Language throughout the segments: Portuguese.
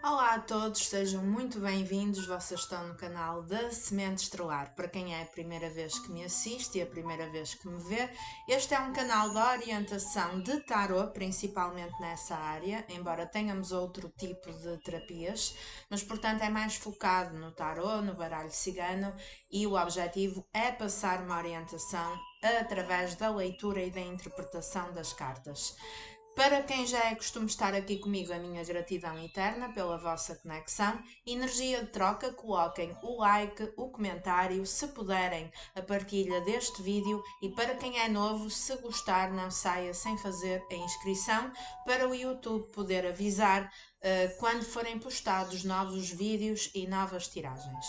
Olá a todos, sejam muito bem-vindos. Vocês estão no canal da Semente Estrelar. Para quem é a primeira vez que me assiste e a primeira vez que me vê, este é um canal de orientação de tarot, principalmente nessa área, embora tenhamos outro tipo de terapias, mas portanto é mais focado no tarot, no baralho cigano, e o objetivo é passar uma orientação através da leitura e da interpretação das cartas. Para quem já é costume estar aqui comigo, a minha gratidão eterna pela vossa conexão. Energia de troca, coloquem o like, o comentário, se puderem, a partilha deste vídeo, e para quem é novo, se gostar, não saia sem fazer a inscrição para o YouTube poder avisar quando forem postados novos vídeos e novas tiragens.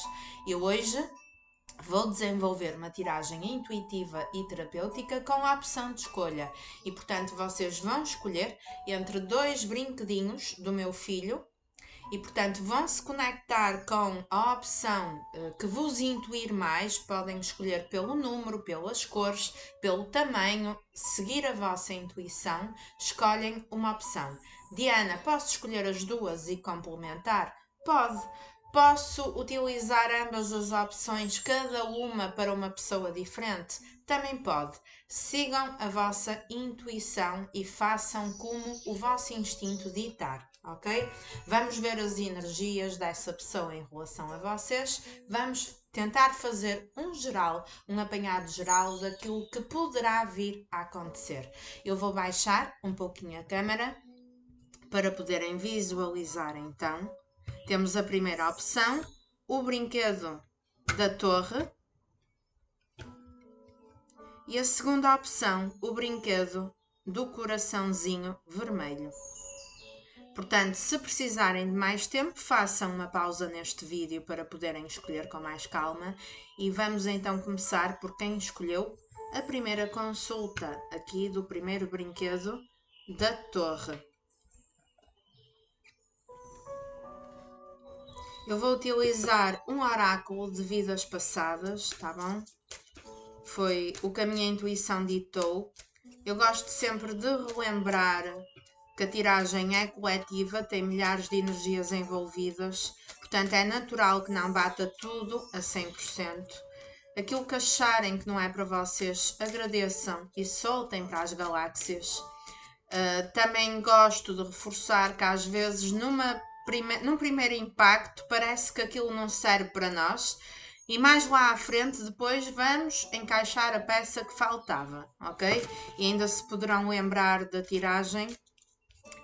Eu hoje vou desenvolver uma tiragem intuitiva e terapêutica com a opção de escolha e, portanto, vocês vão escolher entre dois brinquedinhos do meu filho e, portanto, vão se conectar com a opção que vos intuir mais. Podem escolher pelo número, pelas cores, pelo tamanho, seguir a vossa intuição, escolhem uma opção. Diana, posso escolher as duas e complementar? Pode. Posso utilizar ambas as opções, cada uma para uma pessoa diferente? Também pode. Sigam a vossa intuição e façam como o vosso instinto ditar, ok? Vamos ver as energias dessa pessoa em relação a vocês. Vamos tentar fazer um geral, um apanhado geral daquilo que poderá vir a acontecer. Eu vou baixar um pouquinho a câmera para poderem visualizar então. Temos a primeira opção, o brinquedo da torre. E a segunda opção, o brinquedo do coraçãozinho vermelho. Portanto, se precisarem de mais tempo, façam uma pausa neste vídeo para poderem escolher com mais calma. E vamos então começar por quem escolheu a primeira consulta aqui do primeiro brinquedo da torre. Eu vou utilizar um oráculo de vidas passadas, tá bom? Foi o que a minha intuição ditou. Eu gosto sempre de relembrar que a tiragem é coletiva, tem milhares de energias envolvidas, portanto é natural que não bata tudo a 100%. Aquilo que acharem que não é para vocês, agradeçam e soltem para as galáxias. Também gosto de reforçar que às vezes num primeiro impacto parece que aquilo não serve para nós, e mais lá à frente depois vamos encaixar a peça que faltava, ok? E ainda se poderão lembrar da tiragem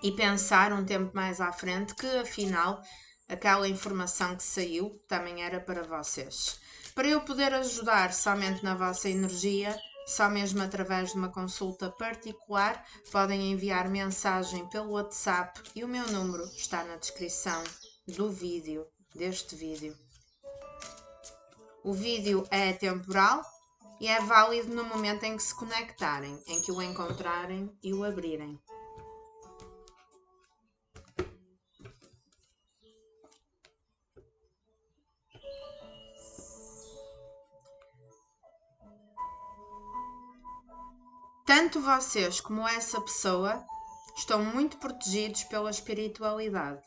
e pensar um tempo mais à frente que afinal aquela informação que saiu também era para vocês. Para eu poder ajudar somente na vossa energia, só mesmo através de uma consulta particular, podem enviar mensagem pelo WhatsApp e o meu número está na descrição do vídeo, deste vídeo. O vídeo é temporal e é válido no momento em que se conectarem, em que o encontrarem e o abrirem. Tanto vocês como essa pessoa estão muito protegidos pela espiritualidade.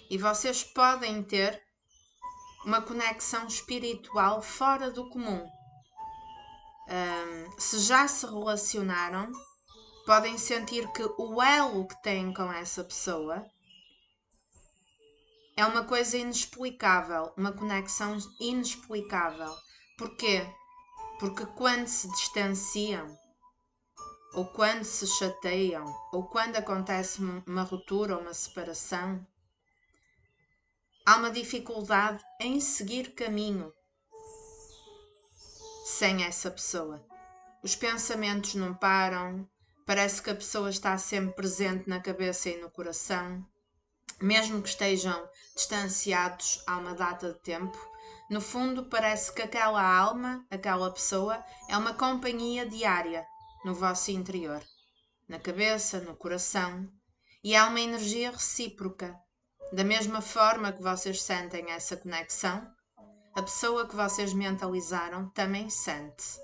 E vocês podem ter uma conexão espiritual fora do comum. Se já se relacionaram, podem sentir que o elo que têm com essa pessoa é uma coisa inexplicável, uma conexão inexplicável. Porquê? Porque quando se distanciam, ou quando se chateiam, ou quando acontece uma ruptura ou uma separação, há uma dificuldade em seguir caminho sem essa pessoa. Os pensamentos não param, parece que a pessoa está sempre presente na cabeça e no coração, mesmo que estejam distanciados há uma data de tempo. No fundo, parece que aquela alma, aquela pessoa, é uma companhia diária no vosso interior, na cabeça, no coração, e há uma energia recíproca. Da mesma forma que vocês sentem essa conexão, a pessoa que vocês mentalizaram também sente.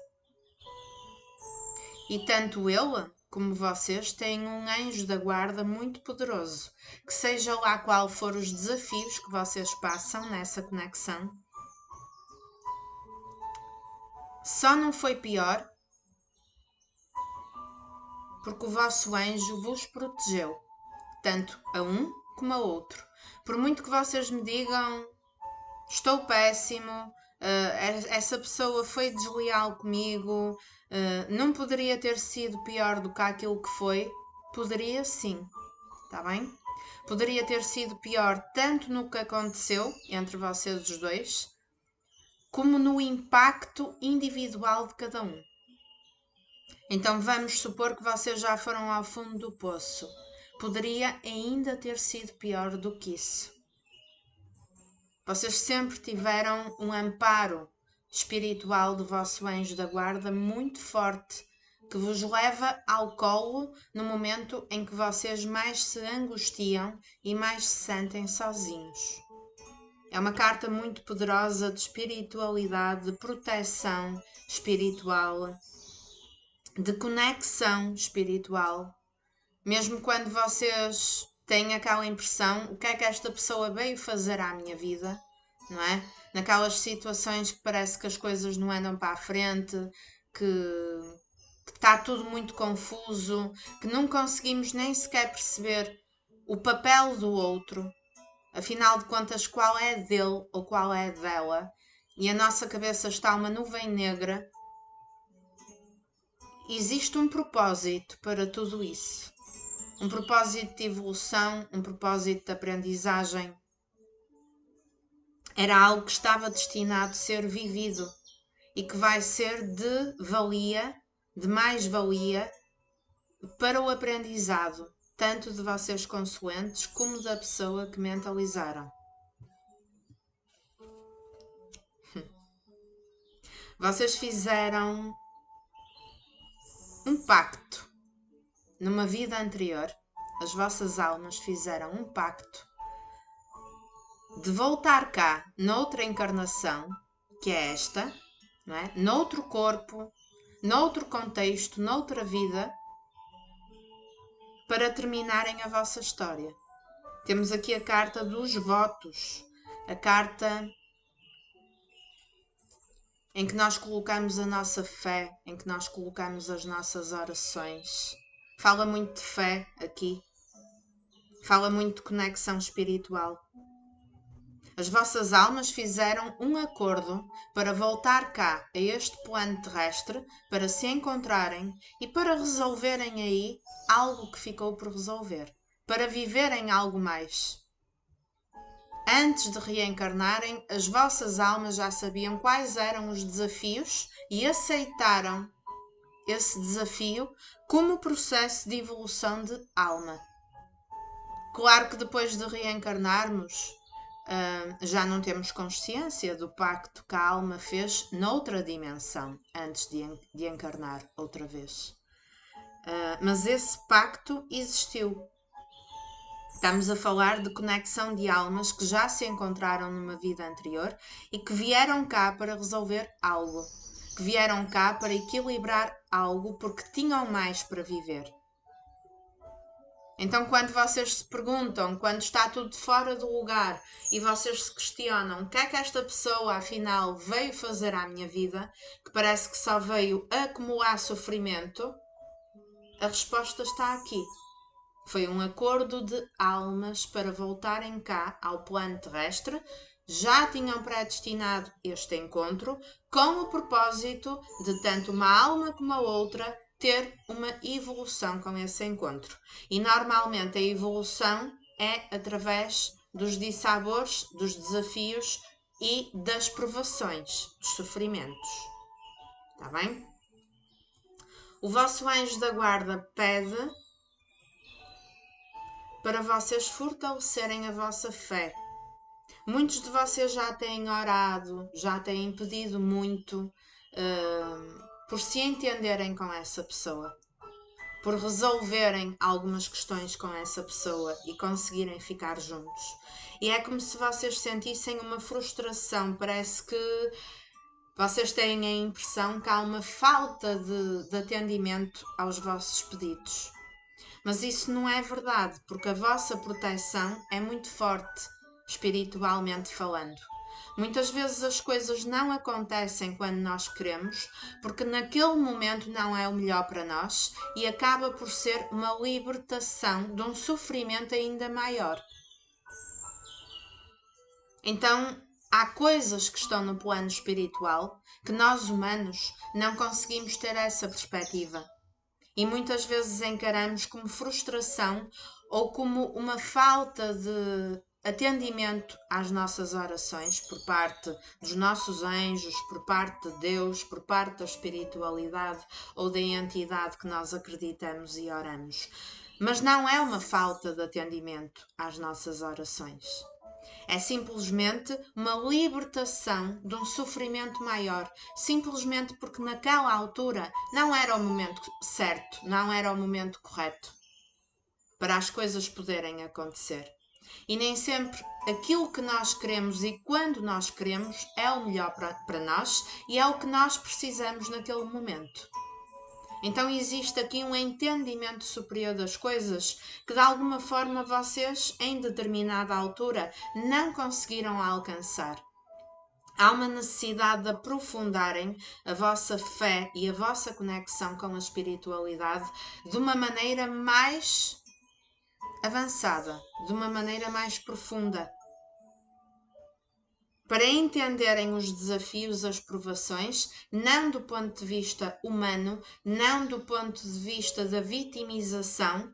E tanto ele como vocês, têm um anjo da guarda muito poderoso, que seja lá qual for os desafios que vocês passam nessa conexão, só não foi pior porque o vosso anjo vos protegeu, tanto a um como a outro. Por muito que vocês me digam, estou péssimo, essa pessoa foi desleal comigo, não poderia ter sido pior do que aquilo que foi, poderia sim, está bem? Poderia ter sido pior tanto no que aconteceu entre vocês os dois, como no impacto individual de cada um. Então vamos supor que vocês já foram ao fundo do poço. Poderia ainda ter sido pior do que isso. Vocês sempre tiveram um amparo espiritual do vosso anjo da guarda muito forte, que vos leva ao colo no momento em que vocês mais se angustiam e mais se sentem sozinhos. É uma carta muito poderosa de espiritualidade, de proteção espiritual, de conexão espiritual. Mesmo quando vocês têm aquela impressão, o que é que esta pessoa veio fazer à minha vida, não é? Naquelas situações que parece que as coisas não andam para a frente, que está tudo muito confuso, que não conseguimos nem sequer perceber o papel do outro, afinal de contas, qual é dele ou qual é dela, e a nossa cabeça está uma nuvem negra. Existe um propósito para tudo isso. Um propósito de evolução, um propósito de aprendizagem. Era algo que estava destinado a ser vivido e que vai ser de valia, de mais-valia para o aprendizado, tanto de vocês consoantes como da pessoa que mentalizaram. Vocês fizeram um pacto numa vida anterior. As vossas almas fizeram um pacto de voltar cá noutra encarnação, que é esta, não é? Noutro corpo, noutro contexto, noutra vida, para terminarem a vossa história. Temos aqui a carta dos votos, a carta em que nós colocamos a nossa fé, em que nós colocamos as nossas orações. Fala muito de fé aqui, fala muito de conexão espiritual. As vossas almas fizeram um acordo para voltar cá a este plano terrestre, para se encontrarem e para resolverem aí algo que ficou por resolver, para viverem algo mais. Antes de reencarnarem, as vossas almas já sabiam quais eram os desafios e aceitaram esse desafio como processo de evolução de alma. Claro que depois de reencarnarmos, já não temos consciência do pacto que a alma fez noutra dimensão antes de encarnar outra vez. Mas esse pacto existiu. Estamos a falar de conexão de almas que já se encontraram numa vida anterior e que vieram cá para resolver algo, que vieram cá para equilibrar algo porque tinham mais para viver. Então, quando vocês se perguntam, quando está tudo fora do lugar e vocês se questionam o que é que esta pessoa afinal veio fazer à minha vida, que parece que só veio acumular sofrimento, a resposta está aqui. Foi um acordo de almas para voltarem cá ao plano terrestre. Já tinham predestinado este encontro com o propósito de tanto uma alma como a outra ter uma evolução com esse encontro. E normalmente a evolução é através dos dissabores, dos desafios e das provações, dos sofrimentos. Está bem? O vosso anjo da guarda pede para vocês fortalecerem a vossa fé. Muitos de vocês já têm orado, já têm pedido muito por se entenderem com essa pessoa, por resolverem algumas questões com essa pessoa e conseguirem ficar juntos. E é como se vocês sentissem uma frustração, parece que Vocês têm a impressão que há uma falta de atendimento aos vossos pedidos. Mas isso não é verdade, porque a vossa proteção é muito forte, espiritualmente falando. Muitas vezes as coisas não acontecem quando nós queremos, porque naquele momento não é o melhor para nós e acaba por ser uma libertação de um sofrimento ainda maior. Então, há coisas que estão no plano espiritual que nós humanos não conseguimos ter essa perspectiva. E muitas vezes encaramos como frustração ou como uma falta de atendimento às nossas orações por parte dos nossos anjos, por parte de Deus, por parte da espiritualidade ou da entidade que nós acreditamos e oramos. Mas não é uma falta de atendimento às nossas orações. É simplesmente uma libertação de um sofrimento maior, simplesmente porque naquela altura não era o momento certo, não era o momento correto para as coisas poderem acontecer. E nem sempre aquilo que nós queremos e quando nós queremos é o melhor para nós e é o que nós precisamos naquele momento. Então existe aqui um entendimento superior das coisas que de alguma forma vocês, em determinada altura, não conseguiram alcançar. Há uma necessidade de aprofundarem a vossa fé e a vossa conexão com a espiritualidade de uma maneira mais avançada, de uma maneira mais profunda. Para entenderem os desafios, as provações, não do ponto de vista humano, não do ponto de vista da vitimização,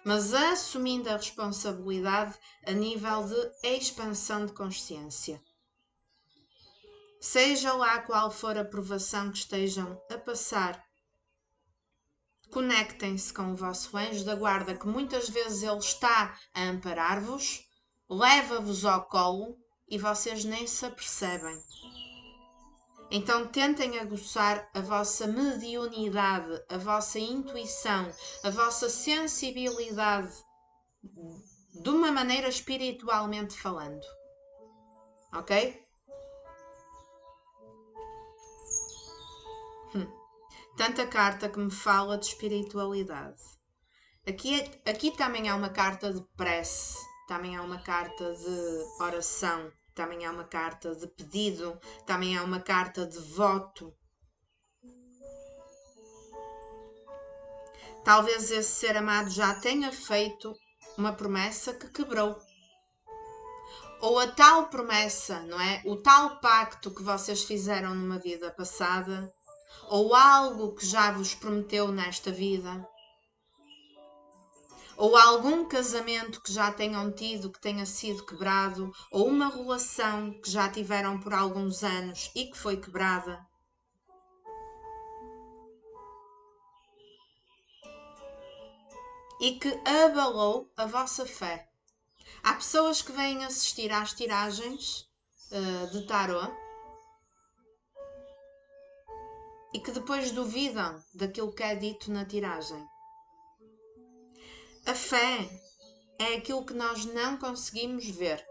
mas assumindo a responsabilidade a nível de expansão de consciência. Seja lá qual for a provação que estejam a passar, conectem-se com o vosso anjo da guarda, que muitas vezes ele está a amparar-vos, leva-vos ao colo e vocês nem se apercebem. Então tentem aguçar a vossa mediunidade, a vossa intuição, a vossa sensibilidade de uma maneira espiritualmente falando. Ok? Tanta carta que me fala de espiritualidade. Aqui também há uma carta de prece, também há uma carta de oração, também há uma carta de pedido, também há uma carta de voto. Talvez esse ser amado já tenha feito uma promessa que quebrou. Ou a tal promessa, não é? O tal pacto que vocês fizeram numa vida passada, ou algo que já vos prometeu nesta vida, ou algum casamento que já tenham tido que tenha sido quebrado, ou uma relação que já tiveram por alguns anos e que foi quebrada. E que abalou a vossa fé. Há pessoas que vêm assistir às tiragens de tarot e que depois duvidam daquilo que é dito na tiragem. A fé é aquilo que nós não conseguimos ver.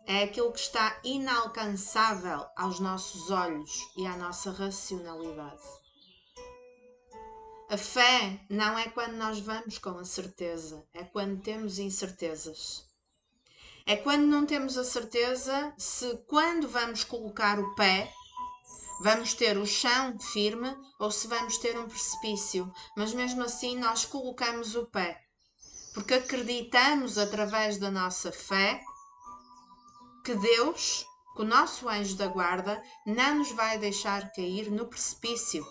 É aquilo que está inalcançável aos nossos olhos e à nossa racionalidade. A fé não é quando nós vamos com a certeza, é quando temos incertezas. É quando não temos a certeza se quando vamos colocar o pé, vamos ter o chão firme ou se vamos ter um precipício. Mas mesmo assim nós colocamos o pé, porque acreditamos através da nossa fé que Deus, que o nosso anjo da guarda, não nos vai deixar cair no precipício.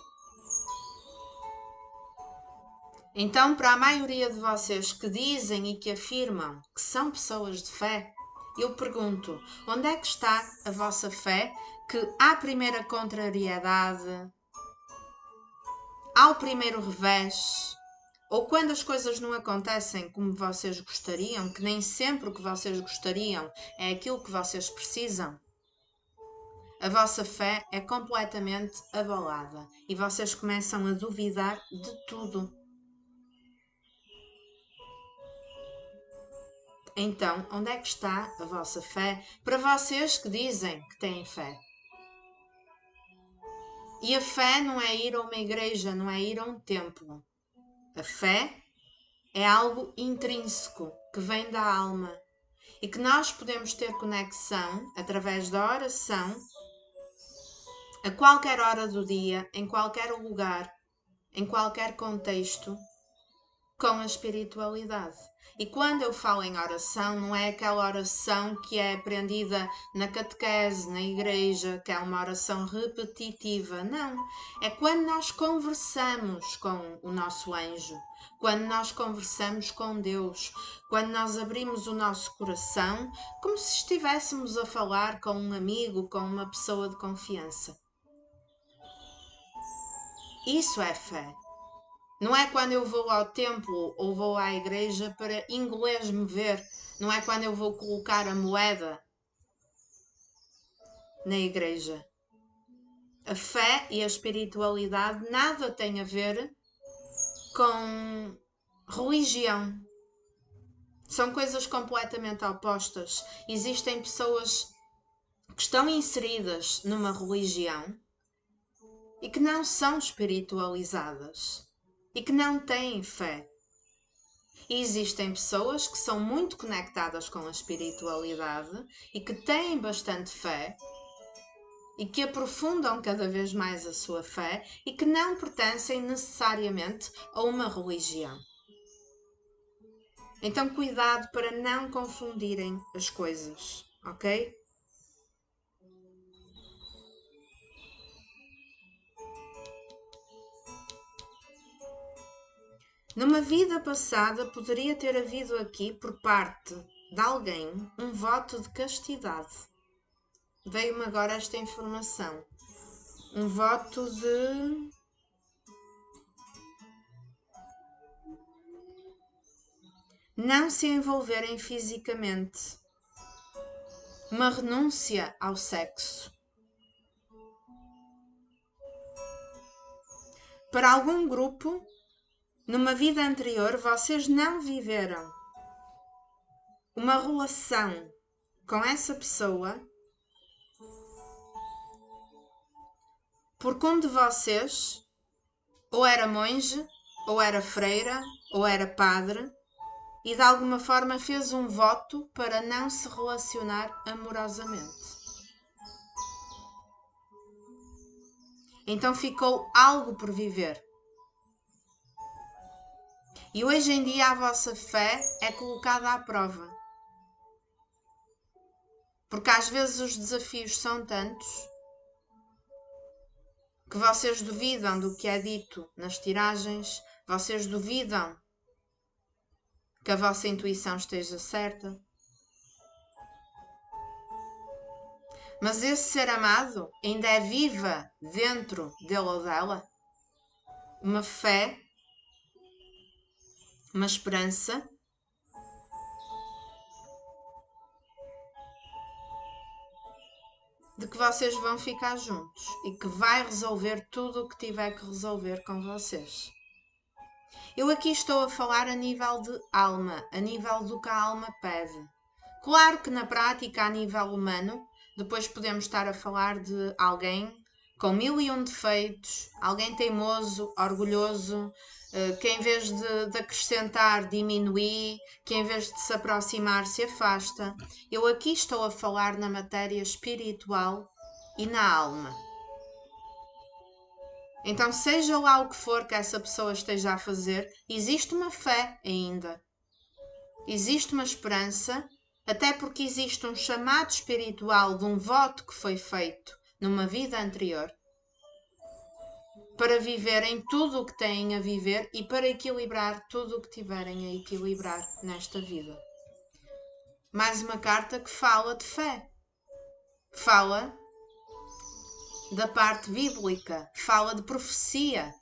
Então, para a maioria de vocês que dizem e que afirmam que são pessoas de fé, eu pergunto, onde é que está a vossa fé que à primeira contrariedade, ao primeiro revés, ou quando as coisas não acontecem como vocês gostariam, que nem sempre o que vocês gostariam é aquilo que vocês precisam, a vossa fé é completamente abalada e vocês começam a duvidar de tudo. Então, onde é que está a vossa fé para vocês que dizem que têm fé? E a fé não é ir a uma igreja, não é ir a um templo. A fé é algo intrínseco que vem da alma e que nós podemos ter conexão através da oração a qualquer hora do dia, em qualquer lugar, em qualquer contexto, com a espiritualidade. E quando eu falo em oração, não é aquela oração que é aprendida na catequese, na igreja, que é uma oração repetitiva. Não. É quando nós conversamos com o nosso anjo, quando nós conversamos com Deus, quando nós abrimos o nosso coração, como se estivéssemos a falar com um amigo, com uma pessoa de confiança. Isso é fé. Não é quando eu vou ao templo ou vou à igreja para inglês-me ver. Não é quando eu vou colocar a moeda na igreja. A fé e a espiritualidade nada tem a ver com religião. São coisas completamente opostas. Existem pessoas que estão inseridas numa religião e que não são espiritualizadas e que não têm fé. E existem pessoas que são muito conectadas com a espiritualidade e que têm bastante fé e que aprofundam cada vez mais a sua fé e que não pertencem necessariamente a uma religião. Então, cuidado para não confundirem as coisas, ok? Numa vida passada, poderia ter havido aqui, por parte de alguém, um voto de castidade. Veio-me agora esta informação. Um voto de não se envolverem fisicamente. Uma renúncia ao sexo. Para algum grupo, numa vida anterior, vocês não viveram uma relação com essa pessoa porque um de vocês ou era monge, ou era freira, ou era padre e de alguma forma fez um voto para não se relacionar amorosamente. Então ficou algo por viver. E hoje em dia a vossa fé é colocada à prova. Porque às vezes os desafios são tantos que vocês duvidam do que é dito nas tiragens, vocês duvidam que a vossa intuição esteja certa. Mas esse ser amado ainda é viva dentro dele ou dela uma fé, uma esperança de que vocês vão ficar juntos e que vai resolver tudo o que tiver que resolver com vocês. Eu aqui estou a falar a nível de alma, a nível do que a alma pede. Claro que na prática, a nível humano, depois podemos estar a falar de alguém com 1001 defeitos, alguém teimoso, orgulhoso, que em vez de acrescentar, diminui, que em vez de se aproximar, se afasta. Eu aqui estou a falar na matéria espiritual e na alma. Então, seja lá o que for que essa pessoa esteja a fazer, existe uma fé ainda. Existe uma esperança, até porque existe um chamado espiritual de um voto que foi feito numa vida anterior para viverem tudo o que têm a viver e para equilibrar tudo o que tiverem a equilibrar nesta vida. Mais uma carta que fala de fé. Fala da parte bíblica, fala de profecia,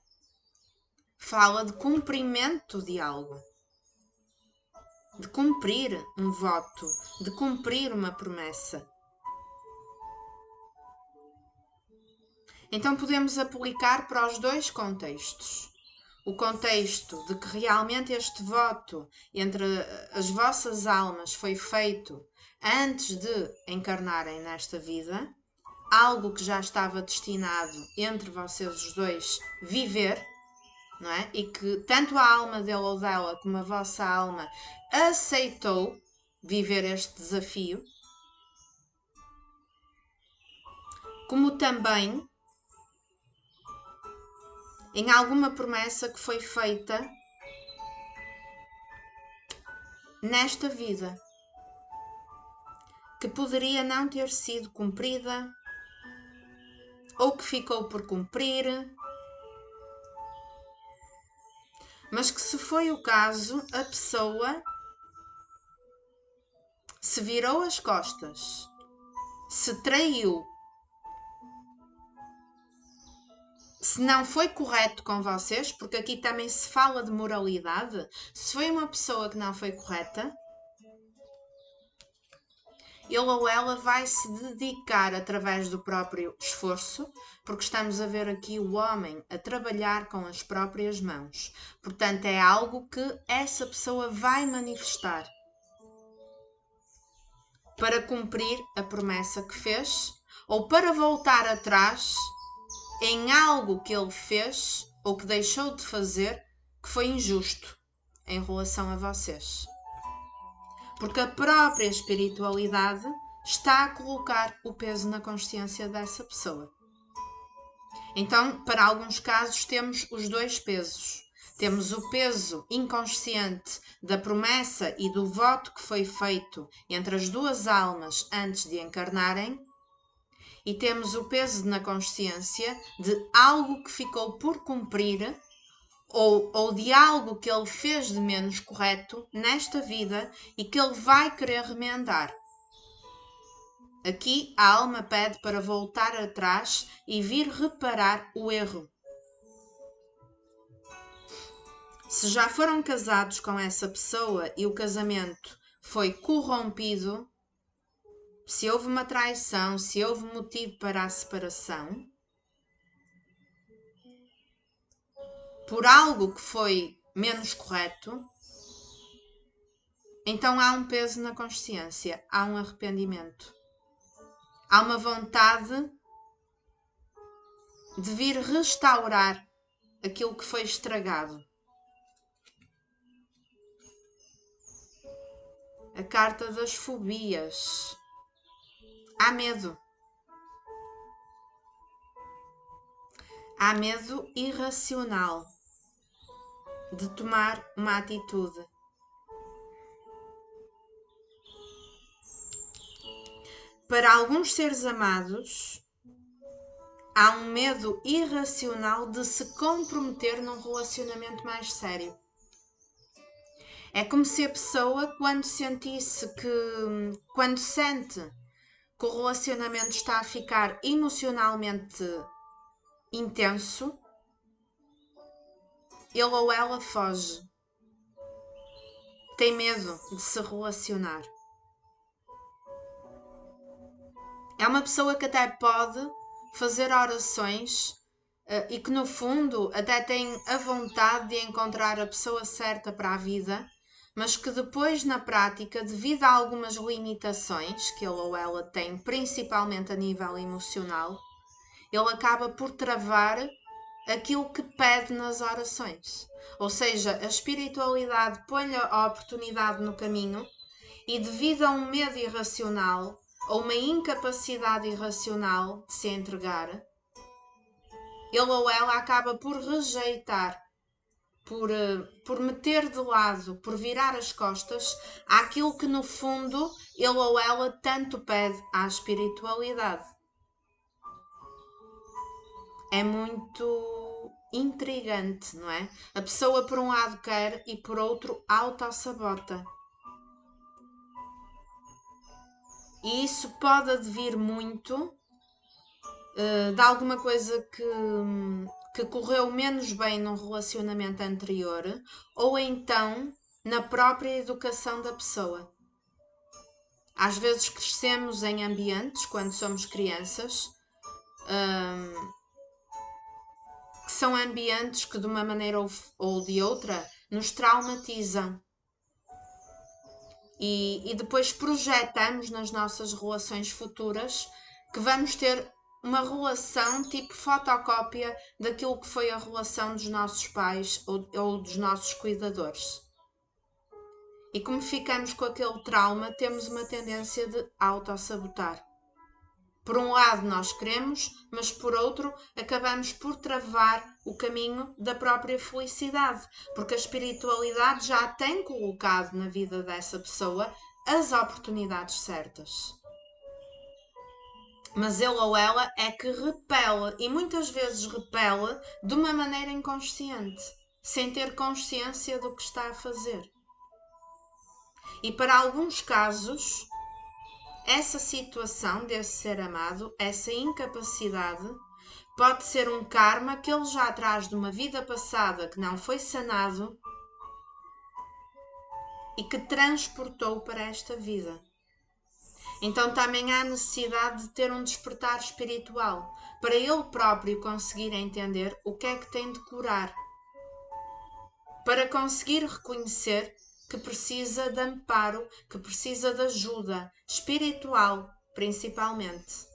fala de cumprimento de algo, de cumprir um voto, de cumprir uma promessa. Então podemos aplicar para os dois contextos. O contexto de que realmente este voto entre as vossas almas foi feito antes de encarnarem nesta vida, algo que já estava destinado entre vocês os dois viver, não é? E que tanto a alma dele ou dela como a vossa alma aceitou viver este desafio, como também em alguma promessa que foi feita nesta vida, que poderia não ter sido cumprida ou que ficou por cumprir, mas que, se foi o caso, a pessoa se virou as costas, se traiu, se não foi correto com vocês, porque aqui também se fala de moralidade, se foi uma pessoa que não foi correta, ele ou ela vai se dedicar através do próprio esforço, porque estamos a ver aqui o homem a trabalhar com as próprias mãos. Portanto, é algo que essa pessoa vai manifestar para cumprir a promessa que fez ou para voltar atrás em algo que ele fez ou que deixou de fazer que foi injusto em relação a vocês. Porque a própria espiritualidade está a colocar o peso na consciência dessa pessoa. Então, para alguns casos, temos os dois pesos. Temos o peso inconsciente da promessa e do voto que foi feito entre as duas almas antes de encarnarem, e temos o peso na consciência de algo que ficou por cumprir ou de algo que ele fez de menos correto nesta vida e que ele vai querer remendar. Aqui a alma pede para voltar atrás e vir reparar o erro. Se já foram casados com essa pessoa e o casamento foi corrompido, se houve uma traição, se houve motivo para a separação, por algo que foi menos correto, então há um peso na consciência, há um arrependimento. Há uma vontade de vir restaurar aquilo que foi estragado. A carta das fobias. Há medo. Há medo irracional de tomar uma atitude. Para alguns seres amados, há um medo irracional de se comprometer num relacionamento mais sério. É como se a pessoa, quando sente que o relacionamento está a ficar emocionalmente intenso, ele ou ela foge. Tem medo de se relacionar. É uma pessoa que até pode fazer orações e que, no fundo, até tem a vontade de encontrar a pessoa certa para a vida, mas que depois, na prática, devido a algumas limitações que ele ou ela tem, principalmente a nível emocional, ele acaba por travar aquilo que pede nas orações. Ou seja, a espiritualidade põe-lhe a oportunidade no caminho e, devido a um medo irracional ou uma incapacidade irracional de se entregar, ele ou ela acaba por rejeitar, por meter de lado, por virar as costas àquilo que, no fundo, ele ou ela tanto pede à espiritualidade. É muito intrigante, não é? A pessoa por um lado quer e por outro autossabota. E isso pode advir muito de alguma coisa que correu menos bem num relacionamento anterior, ou então na própria educação da pessoa. Às vezes crescemos em ambientes, quando somos crianças, que são ambientes que, de uma maneira ou de outra, nos traumatizam. E depois projetamos nas nossas relações futuras que vamos ter uma relação tipo fotocópia daquilo que foi a relação dos nossos pais ou dos nossos cuidadores. E como ficamos com aquele trauma, temos uma tendência de autossabotar. Por um lado nós queremos, mas por outro acabamos por travar o caminho da própria felicidade, porque a espiritualidade já tem colocado na vida dessa pessoa as oportunidades certas. Mas ele ou ela é que repele, e muitas vezes repele de uma maneira inconsciente, sem ter consciência do que está a fazer. E para alguns casos, essa situação desse ser amado, essa incapacidade, pode ser um karma que ele já traz de uma vida passada que não foi sanado e que transportou para esta vida. Então também há necessidade de ter um despertar espiritual para ele próprio conseguir entender o que é que tem de curar, para conseguir reconhecer que precisa de amparo, que precisa de ajuda espiritual, principalmente.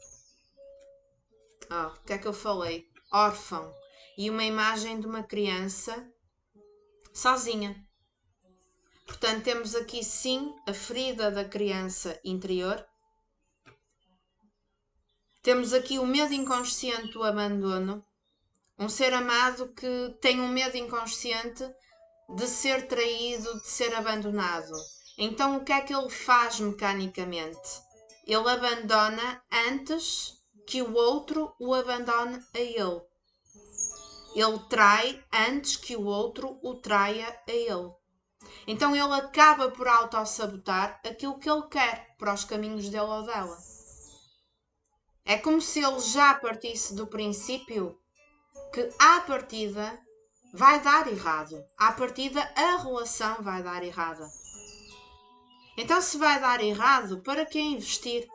O que é que eu falei? Órfão. E uma imagem de uma criança sozinha. Portanto, temos aqui sim a ferida da criança interior. Temos aqui o medo inconsciente do abandono. Um ser amado que tem um medo inconsciente de ser traído, de ser abandonado. Então, o que é que ele faz mecanicamente? Ele abandona antes que o outro o abandone a ele. Ele trai antes que o outro o traia a ele. Então ele acaba por autossabotar aquilo que ele quer para os caminhos dele ou dela. É como se ele já partisse do princípio que à partida vai dar errado. À partida a relação vai dar errada. Então se vai dar errado, para que investir?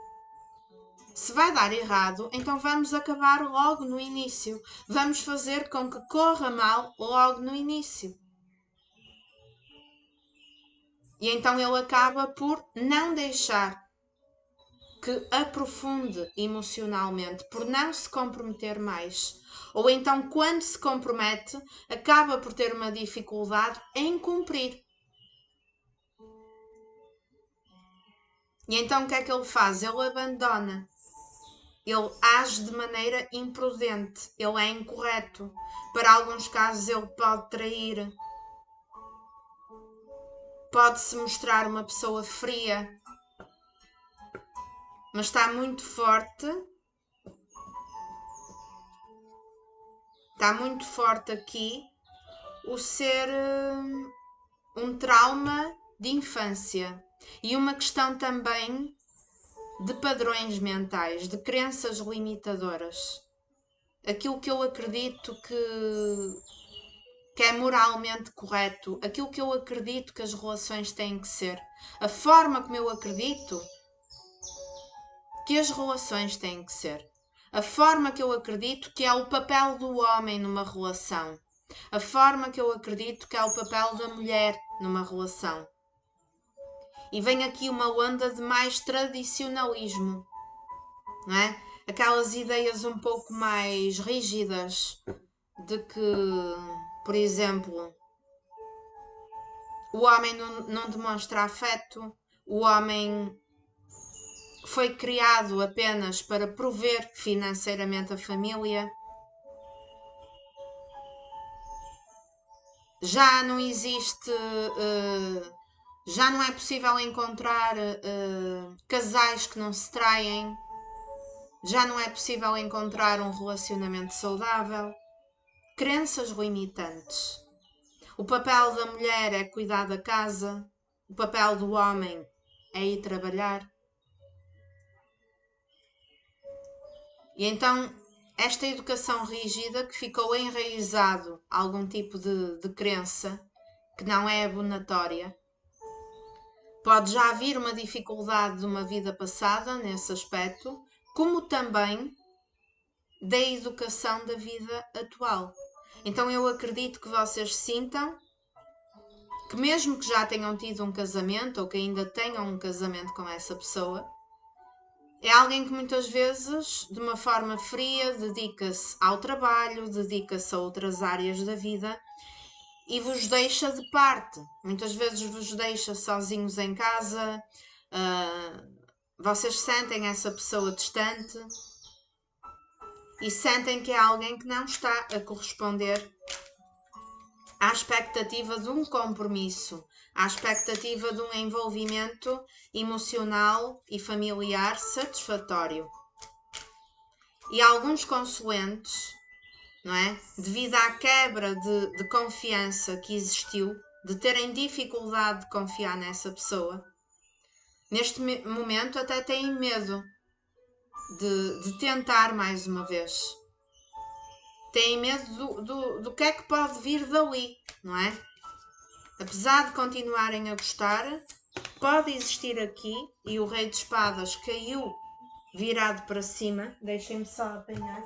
Se vai dar errado, então vamos acabar logo no início. Vamos fazer com que corra mal logo no início. E então ele acaba por não deixar que aprofunde emocionalmente, por não se comprometer mais. Ou então, quando se compromete, acaba por ter uma dificuldade em cumprir. E então o que é que ele faz? Ele abandona. Ele age de maneira imprudente. Ele é incorreto. Para alguns casos ele pode trair. Pode-se mostrar uma pessoa fria. Mas está muito forte. Está muito forte aqui o ser um trauma de infância. E uma questão também de padrões mentais, de crenças limitadoras. Aquilo que eu acredito que é moralmente correto, aquilo que eu acredito que as relações têm que ser, a forma como eu acredito que as relações têm que ser, a forma que eu acredito que é o papel do homem numa relação, a forma que eu acredito que é o papel da mulher numa relação. E vem aqui uma onda de mais tradicionalismo, não é? Aquelas ideias um pouco mais rígidas de que, por exemplo, o homem não demonstra afeto, o homem foi criado apenas para prover financeiramente a família. Já não existe, já não é possível encontrar casais que não se traem, já não é possível encontrar um relacionamento saudável. Crenças limitantes. O papel da mulher é cuidar da casa, o papel do homem é ir trabalhar. E então, esta educação rígida que ficou enraizado algum tipo de crença que não é abonatória, pode já vir uma dificuldade de uma vida passada nesse aspecto, como também da educação da vida atual. Então eu acredito que vocês sintam que mesmo que já tenham tido um casamento ou que ainda tenham um casamento com essa pessoa, É alguém que muitas vezes, de uma forma fria, dedica-se ao trabalho, dedica-se a outras áreas da vida e vos deixa de parte. Muitas vezes vos deixa sozinhos em casa, vocês sentem essa pessoa distante e sentem que é alguém que não está a corresponder à expectativa de um compromisso, à expectativa de um envolvimento emocional e familiar satisfatório. E alguns consoantes, não é? Devido à quebra de confiança que existiu, de terem dificuldade de confiar nessa pessoa, neste momento até têm medo de tentar mais uma vez. Têm medo do que é que pode vir dali, não é? Apesar de continuarem a gostar, pode existir aqui, e o Rei de Espadas caiu virado para cima, deixem-me só apanhar,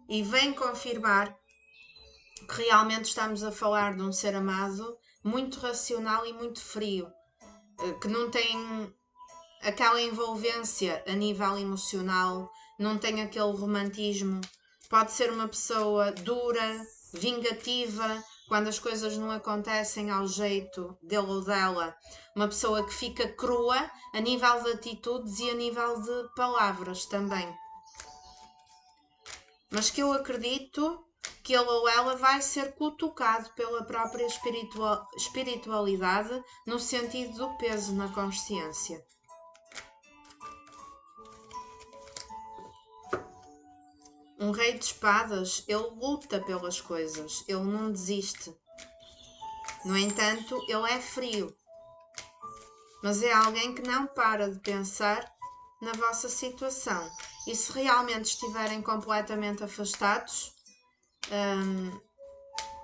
e vem confirmar que realmente estamos a falar de um ser amado muito racional e muito frio, que não tem aquela envolvência a nível emocional, não tem aquele romantismo. Pode ser uma pessoa dura, vingativa, quando as coisas não acontecem ao jeito dele ou dela. Uma pessoa que fica crua a nível de atitudes e a nível de palavras também. Mas que eu acredito que ele ou ela vai ser cutucado pela própria espiritualidade no sentido do peso na consciência. Um rei de espadas, ele luta pelas coisas, ele não desiste. No entanto, ele é frio. Mas é alguém que não para de pensar na vossa situação. E se realmente estiverem completamente afastados,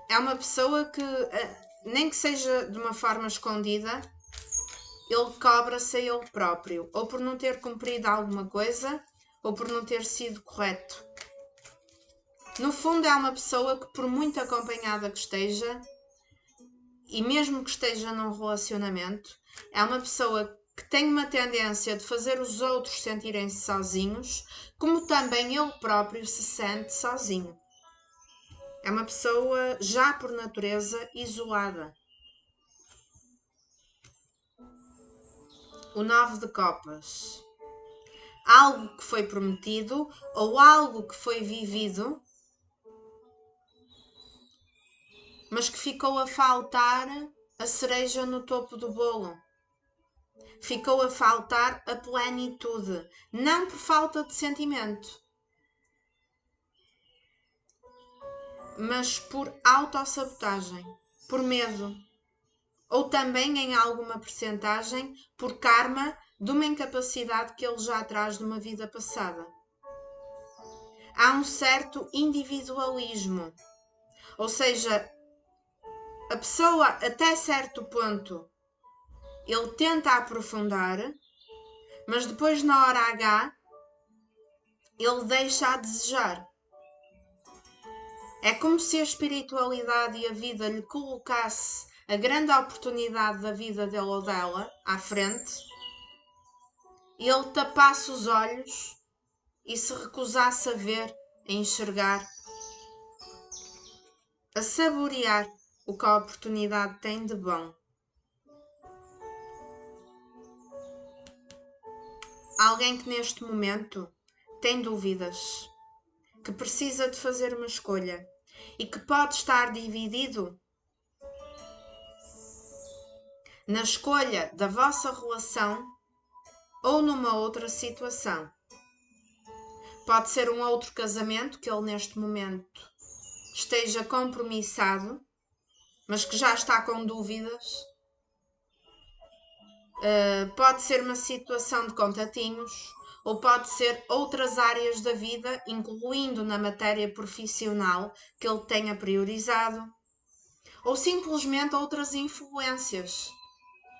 é uma pessoa que, nem que seja de uma forma escondida, ele cobra-se a ele próprio, ou por não ter cumprido alguma coisa, ou por não ter sido correto. No fundo, é uma pessoa que, por muito acompanhada que esteja, e mesmo que esteja num relacionamento, é uma pessoa que tem uma tendência de fazer os outros sentirem-se sozinhos, como também ele próprio se sente sozinho. É uma pessoa, já por natureza, isolada. O 9 de copas. Algo que foi prometido ou algo que foi vivido, mas que ficou a faltar a cereja no topo do bolo. Ficou a faltar a plenitude, não por falta de sentimento, mas por autossabotagem, por medo, ou também em alguma percentagem por karma de uma incapacidade que ele já traz de uma vida passada. Há um certo individualismo, ou seja, a pessoa até certo ponto ele tenta aprofundar, mas depois na hora H ele deixa a desejar. É como se a espiritualidade e a vida lhe colocasse a grande oportunidade da vida dele ou dela à frente e ele tapasse os olhos e se recusasse a ver, a enxergar, a saborear o que a oportunidade tem de bom. Alguém que neste momento tem dúvidas, que precisa de fazer uma escolha e que pode estar dividido na escolha da vossa relação ou numa outra situação. Pode ser um outro casamento que ele neste momento esteja compromissado, mas que já está com dúvidas. Pode ser uma situação de contatinhos, ou pode ser outras áreas da vida, incluindo na matéria profissional que ele tenha priorizado, ou simplesmente outras influências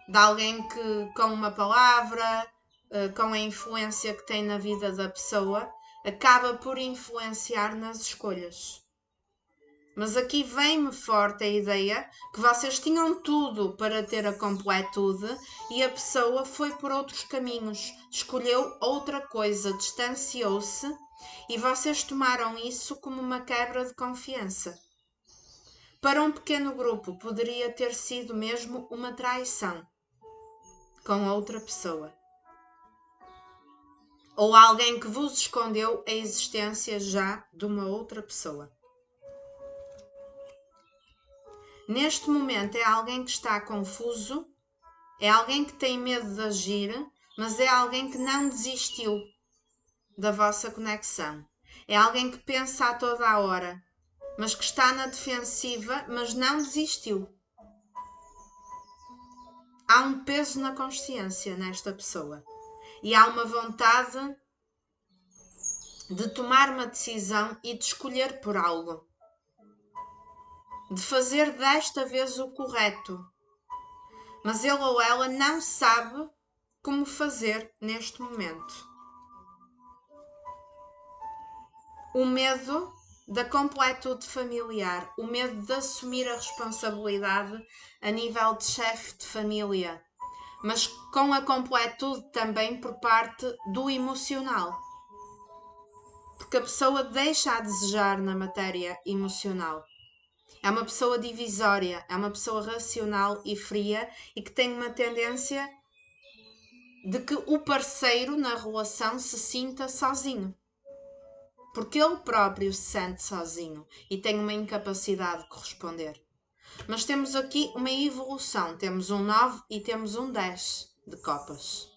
de alguém que, com uma palavra, com a influência que tem na vida da pessoa, acaba por influenciar nas escolhas. Mas aqui vem-me forte a ideia que vocês tinham tudo para ter a completude e a pessoa foi por outros caminhos, escolheu outra coisa, distanciou-se e vocês tomaram isso como uma quebra de confiança. Para um pequeno grupo, poderia ter sido mesmo uma traição com outra pessoa. Ou alguém que vos escondeu a existência já de uma outra pessoa. Neste momento é alguém que está confuso, é alguém que tem medo de agir, mas é alguém que não desistiu da vossa conexão. É alguém que pensa a toda a hora, mas que está na defensiva, mas não desistiu. Há um peso na consciência nesta pessoa e há uma vontade de tomar uma decisão e de escolher por algo. De fazer desta vez o correto. Mas ele ou ela não sabe como fazer neste momento. O medo da completude familiar, o medo de assumir a responsabilidade a nível de chefe de família, mas com a completude também por parte do emocional. Porque a pessoa deixa a desejar na matéria emocional. É uma pessoa divisória, é uma pessoa racional e fria e que tem uma tendência de que o parceiro na relação se sinta sozinho. Porque ele próprio se sente sozinho e tem uma incapacidade de corresponder. Mas temos aqui uma evolução. Temos um 9 e temos um 10 de copas.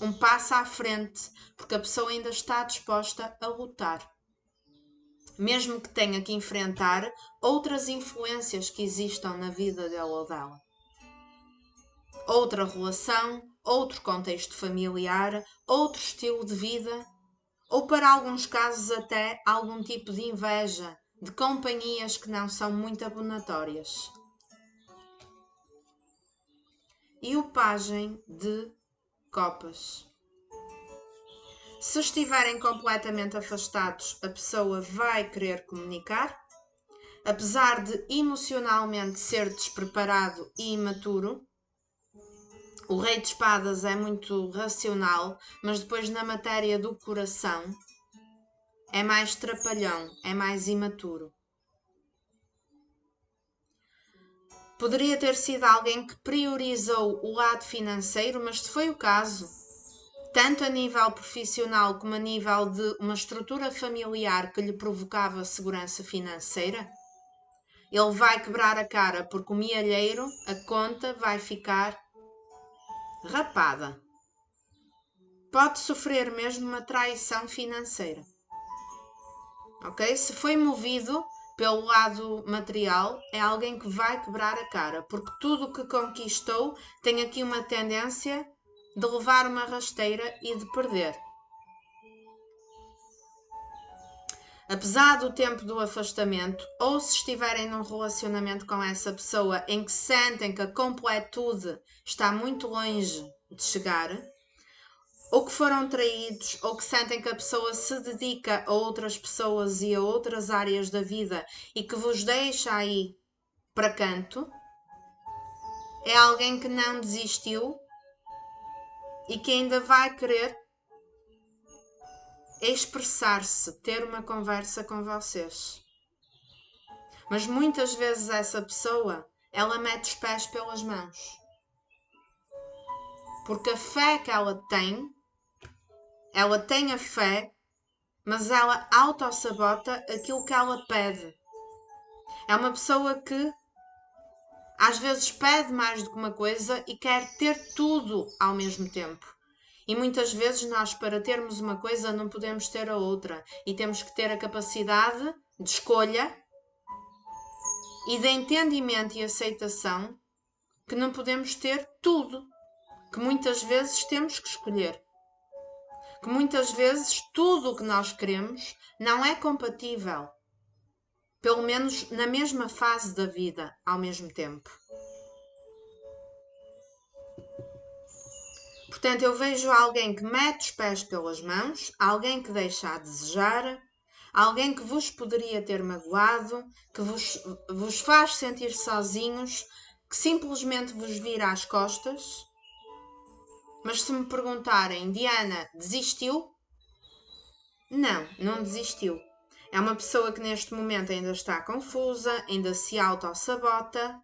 Um passo à frente, porque a pessoa ainda está disposta a lutar. Mesmo que tenha que enfrentar outras influências que existam na vida dele ou dela. Outra relação, outro contexto familiar, outro estilo de vida, ou para alguns casos até algum tipo de inveja de companhias que não são muito abonatórias. E o pajem de copas. Se estiverem completamente afastados, a pessoa vai querer comunicar. Apesar de emocionalmente ser despreparado e imaturo, o rei de espadas é muito racional, mas depois na matéria do coração é mais trapalhão, é mais imaturo. Poderia ter sido alguém que priorizou o lado financeiro, mas se foi o caso, tanto a nível profissional como a nível de uma estrutura familiar que lhe provocava segurança financeira, ele vai quebrar a cara porque o mealheiro, a conta, vai ficar rapada. Pode sofrer mesmo uma traição financeira. Ok? Se foi movido pelo lado material, é alguém que vai quebrar a cara, porque tudo o que conquistou tem aqui uma tendência de levar uma rasteira e de perder. Apesar do tempo do afastamento, ou se estiverem num relacionamento com essa pessoa em que sentem que a completude está muito longe de chegar, ou que foram traídos, ou que sentem que a pessoa se dedica a outras pessoas e a outras áreas da vida e que vos deixa aí para canto, é alguém que não desistiu e que ainda vai querer expressar-se, ter uma conversa com vocês. Mas muitas vezes essa pessoa, ela mete os pés pelas mãos. Porque a fé que ela tem a fé, mas ela autossabota aquilo que ela pede. É uma pessoa que às vezes pede mais do que uma coisa e quer ter tudo ao mesmo tempo. E muitas vezes nós, para termos uma coisa, não podemos ter a outra. E temos que ter a capacidade de escolha e de entendimento e aceitação que não podemos ter tudo. Que muitas vezes temos que escolher. Que muitas vezes tudo o que nós queremos não é compatível. Pelo menos na mesma fase da vida, ao mesmo tempo. Portanto, eu vejo alguém que mete os pés pelas mãos, alguém que deixa a desejar, alguém que vos poderia ter magoado, que vos faz sentir sozinhos, que simplesmente vos vira às costas. Mas se me perguntarem, Diana, desistiu? Não, não desistiu. É uma pessoa que neste momento ainda está confusa, ainda se auto-sabota,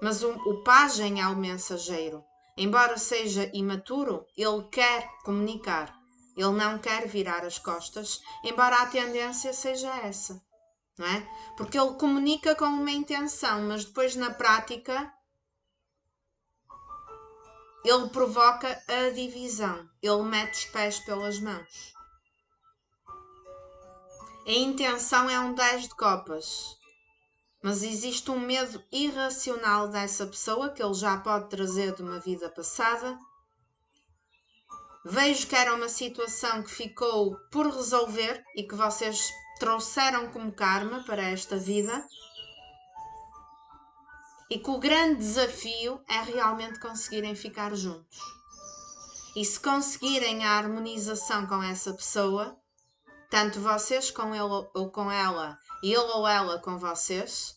mas o pajem é o mensageiro. Embora seja imaturo, ele quer comunicar. Ele não quer virar as costas, embora a tendência seja essa, não é? Porque ele comunica com uma intenção, mas depois na prática ele provoca a divisão. Ele mete os pés pelas mãos. A intenção é um 10 de copas. Mas existe um medo irracional dessa pessoa que ele já pode trazer de uma vida passada. Vejo que era uma situação que ficou por resolver e que vocês trouxeram como karma para esta vida. E que o grande desafio é realmente conseguirem ficar juntos. E se conseguirem a harmonização com essa pessoa, tanto vocês com ele ou com ela, ele ou ela com vocês,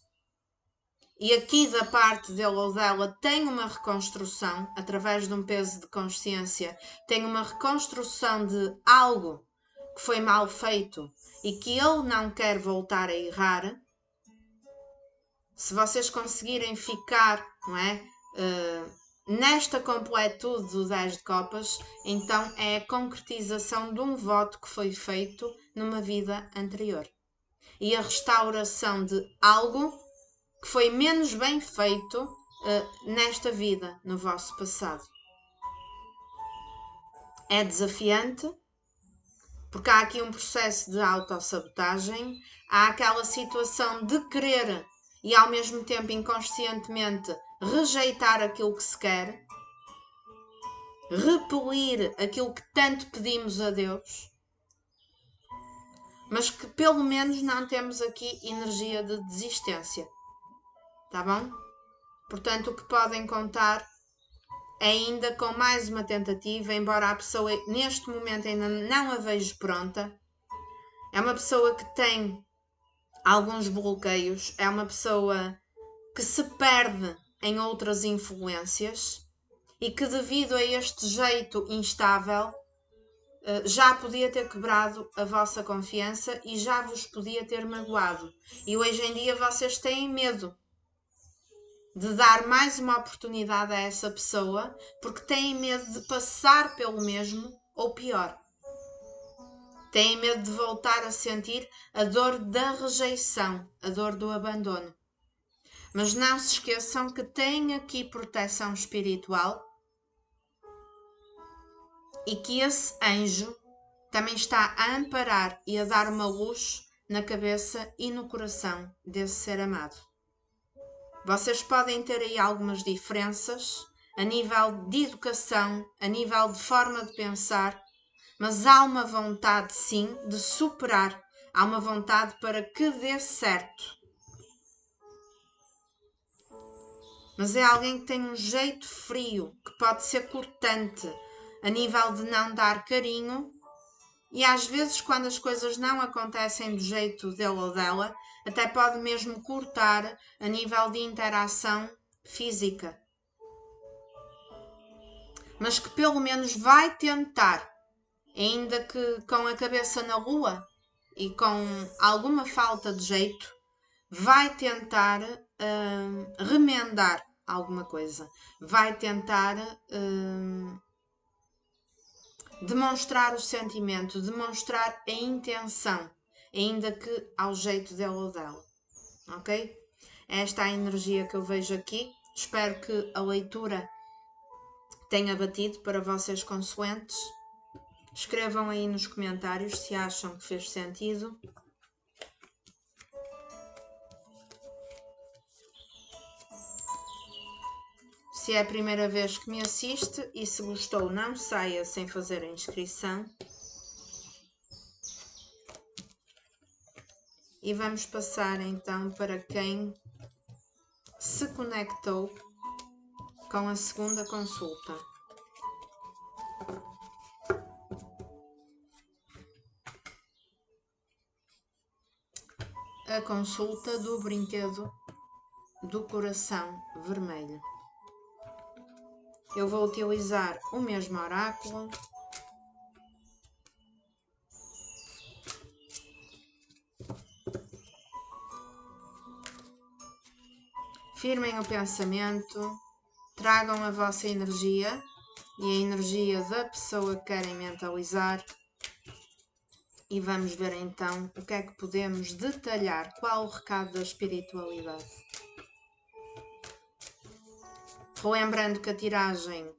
e aqui da parte dele ou dela tem uma reconstrução, através de um peso de consciência, tem uma reconstrução de algo que foi mal feito e que ele não quer voltar a errar. Se vocês conseguirem ficar, não é, nesta completude do 10 de copas, então é a concretização de um voto que foi feito numa vida anterior. E a restauração de algo que foi menos bem feito nesta vida, no vosso passado. É desafiante, porque há aqui um processo de autossabotagem, há aquela situação de querer e ao mesmo tempo inconscientemente rejeitar aquilo que se quer, repelir aquilo que tanto pedimos a Deus, mas que pelo menos não temos aqui energia de desistência. Tá bom? Portanto, o que podem contar ainda com mais uma tentativa, embora a pessoa neste momento ainda não a vejo pronta. É uma pessoa que tem alguns bloqueios, é uma pessoa que se perde em outras influências e que devido a este jeito instável já podia ter quebrado a vossa confiança e já vos podia ter magoado. E hoje em dia vocês têm medo de dar mais uma oportunidade a essa pessoa porque têm medo de passar pelo mesmo ou pior. Têm medo de voltar a sentir a dor da rejeição, a dor do abandono. Mas não se esqueçam que têm aqui proteção espiritual e que esse anjo também está a amparar e a dar uma luz na cabeça e no coração desse ser amado. Vocês podem ter aí algumas diferenças a nível de educação, a nível de forma de pensar, mas há uma vontade sim de superar, há uma vontade para que dê certo. Mas é alguém que tem um jeito frio, que pode ser cortante, a nível de não dar carinho, e às vezes quando as coisas não acontecem do jeito dele ou dela, até pode mesmo cortar a nível de interação física. Mas que pelo menos vai tentar, ainda que com a cabeça na lua e com alguma falta de jeito, vai tentar remendar alguma coisa. Vai tentar demonstrar o sentimento, demonstrar a intenção, ainda que ao jeito dele ou dela. Ok? Esta é a energia que eu vejo aqui. Espero que a leitura tenha batido para vocês consoantes. Escrevam aí nos comentários se acham que fez sentido. Se é a primeira vez que me assiste e se gostou, não saia sem fazer a inscrição. E vamos passar então para quem se conectou com a segunda consulta. a consulta do brinquedo do coração vermelho. Eu vou utilizar o mesmo oráculo. Firmem o pensamento, tragam a vossa energia e a energia da pessoa que querem mentalizar e vamos ver então o que é que podemos detalhar, qual o recado da espiritualidade. Lembrando que a tiragem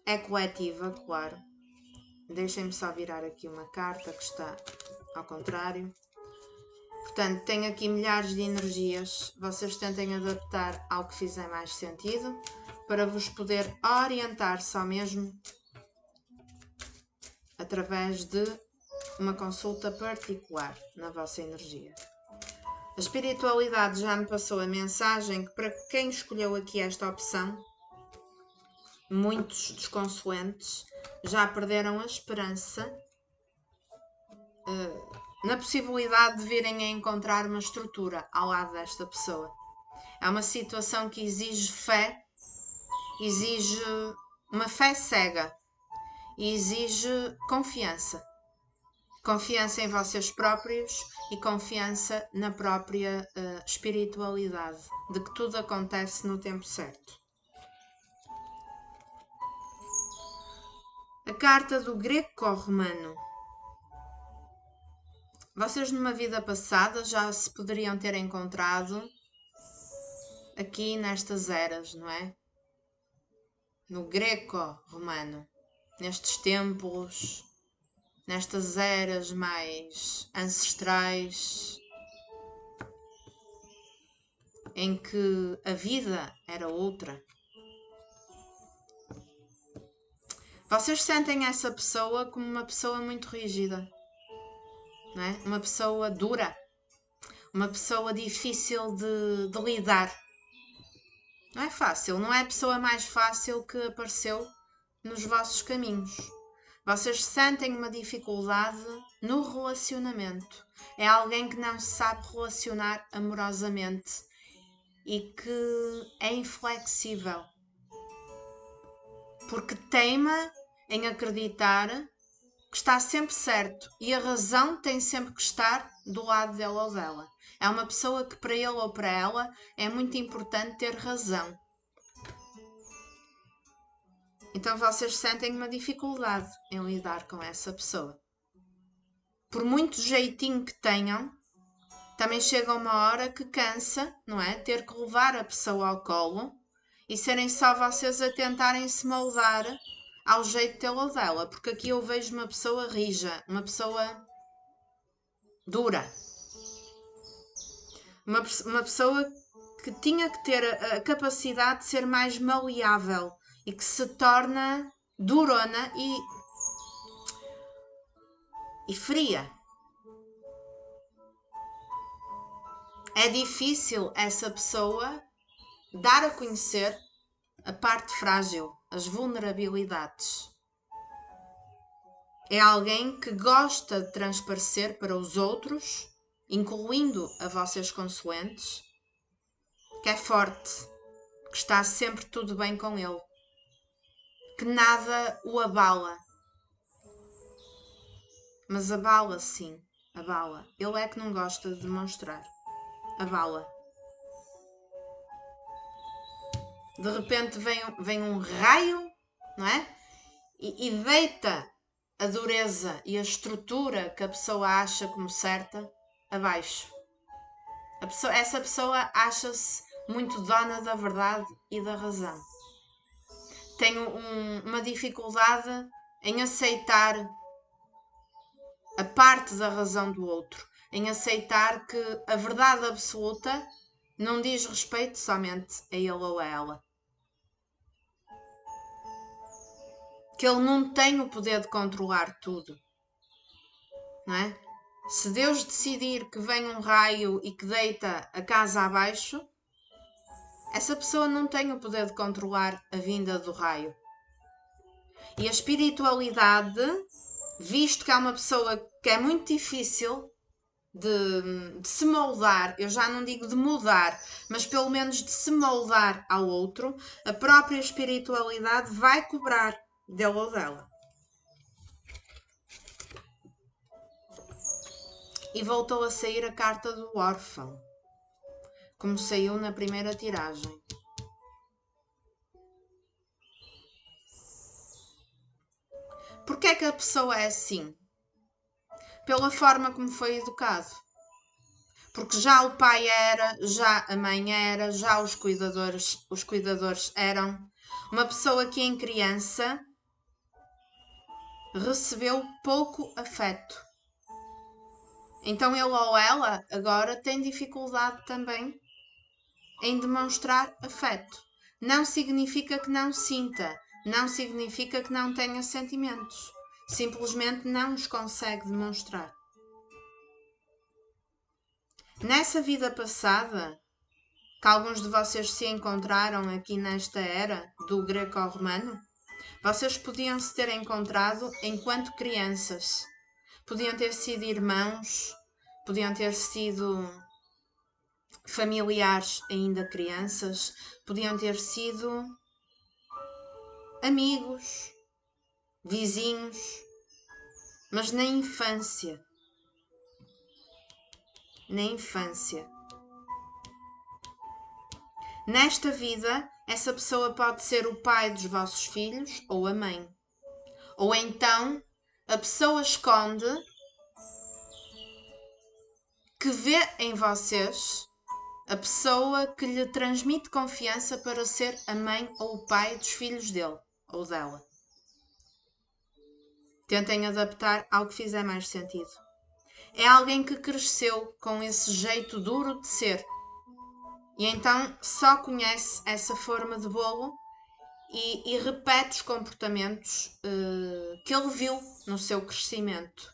é coletiva, claro. Deixem-me só virar aqui uma carta que está ao contrário. Portanto, tenho aqui milhares de energias. Vocês tentem adaptar ao que fizer mais sentido para vos poder orientar só mesmo através de uma consulta particular na vossa energia. A espiritualidade já me passou a mensagem que para quem escolheu aqui esta opção, muitos dos consoantes já perderam a esperança na possibilidade de virem a encontrar uma estrutura ao lado desta pessoa. É uma situação que exige fé, exige uma fé cega e exige confiança. Confiança em vocês próprios e confiança na própria espiritualidade, de que tudo acontece no tempo certo. A carta do greco-romano. Vocês numa vida passada já se poderiam ter encontrado aqui nestas eras, não é? No greco-romano, nestes templos, nestas eras mais ancestrais, em que a vida era outra. Vocês sentem essa pessoa como uma pessoa muito rígida, não é? Uma pessoa dura, uma pessoa difícil de lidar. Não é fácil, não é a pessoa mais fácil que apareceu nos vossos caminhos. Vocês sentem uma dificuldade no relacionamento. É alguém que não se sabe relacionar amorosamente e que é inflexível. Porque teima em acreditar que está sempre certo e a razão tem sempre que estar do lado dele ou dela. É uma pessoa que para ele ou para ela é muito importante ter razão. Então vocês sentem uma dificuldade em lidar com essa pessoa. Por muito jeitinho que tenham, também chega uma hora que cansa, não é? Ter que levar a pessoa ao colo e serem só vocês a tentarem se moldar ao jeito dele ou dela. Porque aqui eu vejo uma pessoa rija, uma pessoa dura. Uma pessoa que tinha que ter a capacidade de ser mais maleável e que se torna durona e fria. É difícil essa pessoa dar a conhecer a parte frágil, as vulnerabilidades. É alguém que gosta de transparecer para os outros, incluindo a vocês consoantes, que é forte, que está sempre tudo bem com ele, que nada o abala. Mas abala sim, abala. Ele é que não gosta de demonstrar. Abala. De repente vem um raio, não é? E deita a dureza e a estrutura que a pessoa acha como certa abaixo. Essa pessoa acha-se muito dona da verdade e da razão. Tem uma dificuldade em aceitar a parte da razão do outro, em aceitar que a verdade absoluta não diz respeito somente a ele ou a ela. Que ele não tem o poder de controlar tudo, não é? Se Deus decidir que vem um raio e que deita a casa abaixo, essa pessoa não tem o poder de controlar a vinda do raio. E a espiritualidade, visto que é uma pessoa que é muito difícil de se moldar, eu já não digo de mudar, mas pelo menos de se moldar ao outro, a própria espiritualidade vai cobrar dele ou dela. E voltou a sair a carta do órfão, como saiu na primeira tiragem. Porquê é que a pessoa é assim? Pela forma como foi educado. Porque já o pai era, já a mãe era, já os cuidadores eram. Uma pessoa que em criança recebeu pouco afeto. Então ele ou ela agora tem dificuldade também em demonstrar afeto. Não significa que não sinta, não significa que não tenha sentimentos. Simplesmente não os consegue demonstrar. Nessa vida passada, que alguns de vocês se encontraram aqui nesta era do greco-romano, vocês podiam se ter encontrado enquanto crianças. Podiam ter sido irmãos, podiam ter sido familiares ainda crianças, podiam ter sido amigos, vizinhos, mas na infância. Nesta vida, essa pessoa pode ser o pai dos vossos filhos ou a mãe. Ou então, a pessoa esconde que vê em vocês a pessoa que lhe transmite confiança para ser a mãe ou o pai dos filhos dele ou dela. Tentem adaptar ao que fizer mais sentido. É alguém que cresceu com esse jeito duro de ser. E então só conhece essa forma de bolo e repete os comportamentos que ele viu no seu crescimento.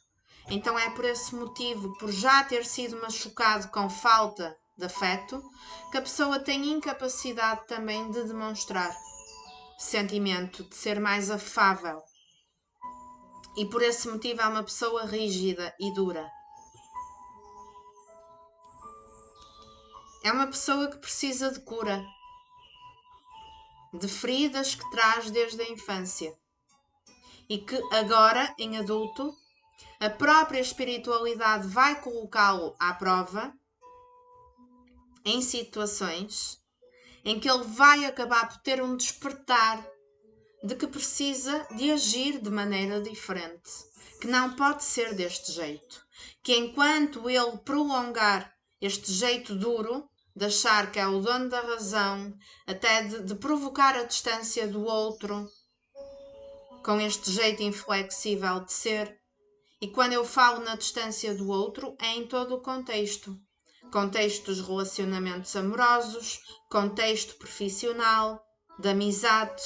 Então é por esse motivo, por já ter sido machucado com falta de afeto, que a pessoa tem incapacidade também de demonstrar sentimento, de ser mais afável. E por esse motivo é uma pessoa rígida e dura. É uma pessoa que precisa de cura, de feridas que traz desde a infância. E que agora, em adulto, a própria espiritualidade vai colocá-lo à prova em situações em que ele vai acabar por ter um despertar de que precisa de agir de maneira diferente, que não pode ser deste jeito, que enquanto ele prolongar este jeito duro de achar que é o dono da razão, até de provocar a distância do outro, com este jeito inflexível de ser, e quando eu falo na distância do outro, é em todo o contexto. Contexto dos relacionamentos amorosos, contexto profissional, de amizades.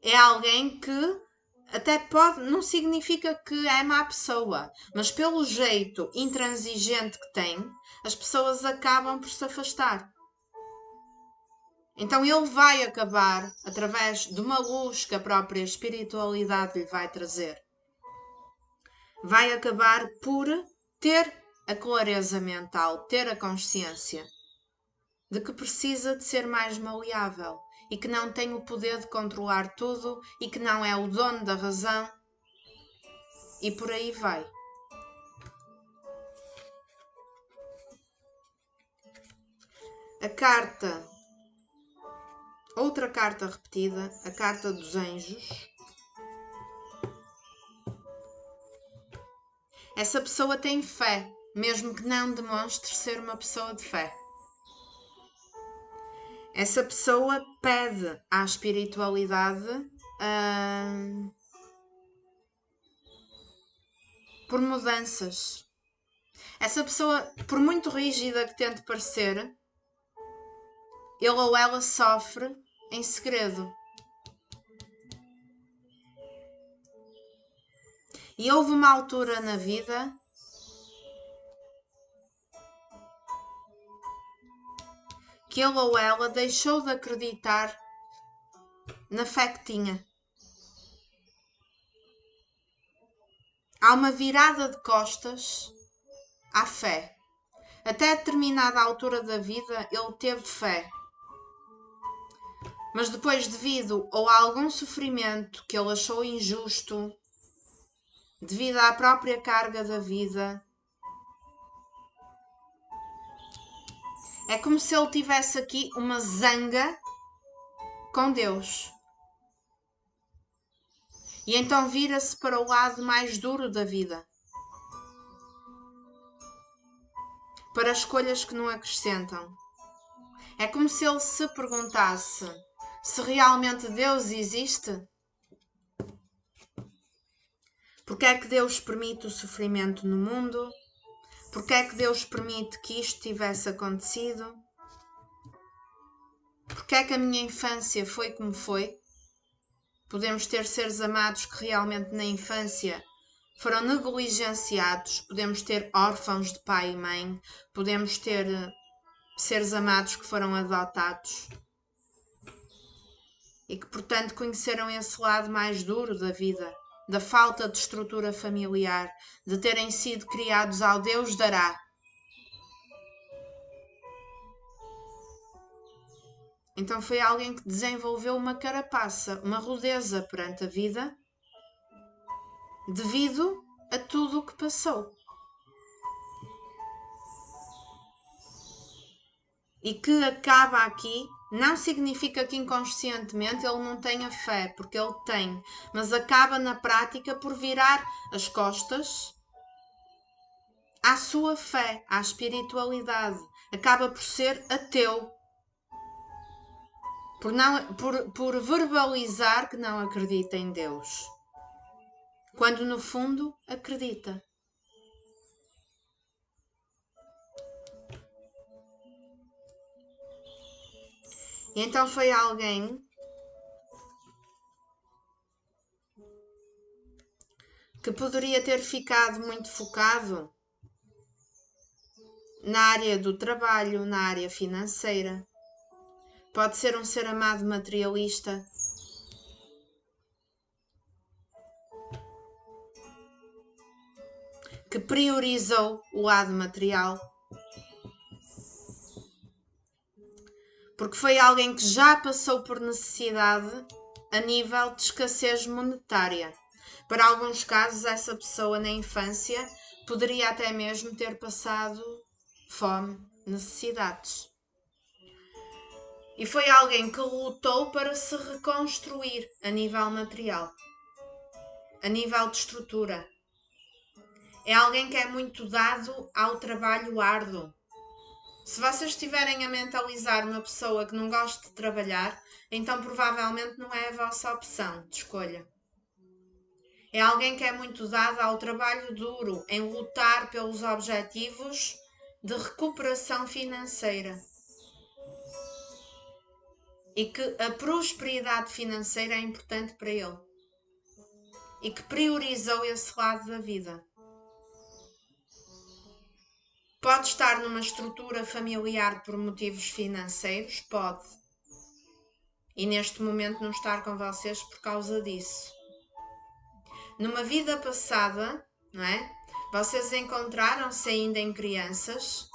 É alguém que até pode, não significa que é má pessoa, mas pelo jeito intransigente que tem, as pessoas acabam por se afastar. Então ele vai acabar, através de uma luz que a própria espiritualidade lhe vai trazer, vai acabar por ter a clareza mental, ter a consciência de que precisa de ser mais maleável e que não tem o poder de controlar tudo e que não é o dono da razão e por aí vai. A carta, outra carta repetida, a carta dos anjos. Essa pessoa tem fé, mesmo que não demonstre ser uma pessoa de fé. Essa pessoa pede à espiritualidade por mudanças. Essa pessoa, por muito rígida que tente parecer, ele ou ela sofre em segredo. E houve uma altura na vida que ele ou ela deixou de acreditar na fé que tinha. Há uma virada de costas à fé. Até determinada altura da vida ele teve fé. Mas depois, devido a algum sofrimento que ele achou injusto, devido à própria carga da vida, é como se ele tivesse aqui uma zanga com Deus. E então vira-se para o lado mais duro da vida. Para escolhas que não acrescentam. É como se ele se perguntasse se realmente Deus existe. Porque é que Deus permite o sofrimento no mundo? Porque é que Deus permite que isto tivesse acontecido? Porque é que a minha infância foi como foi? Podemos ter seres amados que realmente na infância foram negligenciados. Podemos ter órfãos de pai e mãe. Podemos ter seres amados que foram adotados. E que, portanto, conheceram esse lado mais duro da vida, da falta de estrutura familiar, de terem sido criados ao Deus dará. Então foi alguém que desenvolveu uma carapaça, uma rudeza perante a vida, devido a tudo o que passou. E que acaba aqui, não significa que inconscientemente ele não tenha fé, porque ele tem, mas acaba na prática por virar as costas à sua fé, à espiritualidade. Acaba por ser ateu. Por verbalizar que não acredita em Deus. Quando no fundo acredita. E então foi alguém que poderia ter ficado muito focado na área do trabalho, na área financeira. Pode ser um ser amado materialista. Que priorizou o lado material. Porque foi alguém que já passou por necessidade a nível de escassez monetária. Para alguns casos, essa pessoa na infância poderia até mesmo ter passado fome, necessidades. E foi alguém que lutou para se reconstruir a nível material, a nível de estrutura. É alguém que é muito dado ao trabalho árduo. Se vocês estiverem a mentalizar uma pessoa que não gosta de trabalhar, então provavelmente não é a vossa opção de escolha. É alguém que é muito dado ao trabalho duro, em lutar pelos objetivos de recuperação financeira. E que a prosperidade financeira é importante para ele. E que priorizou esse lado da vida. Pode estar numa estrutura familiar por motivos financeiros? Pode. E neste momento não estar com vocês por causa disso. Numa vida passada, não é? Vocês encontraram-se ainda em crianças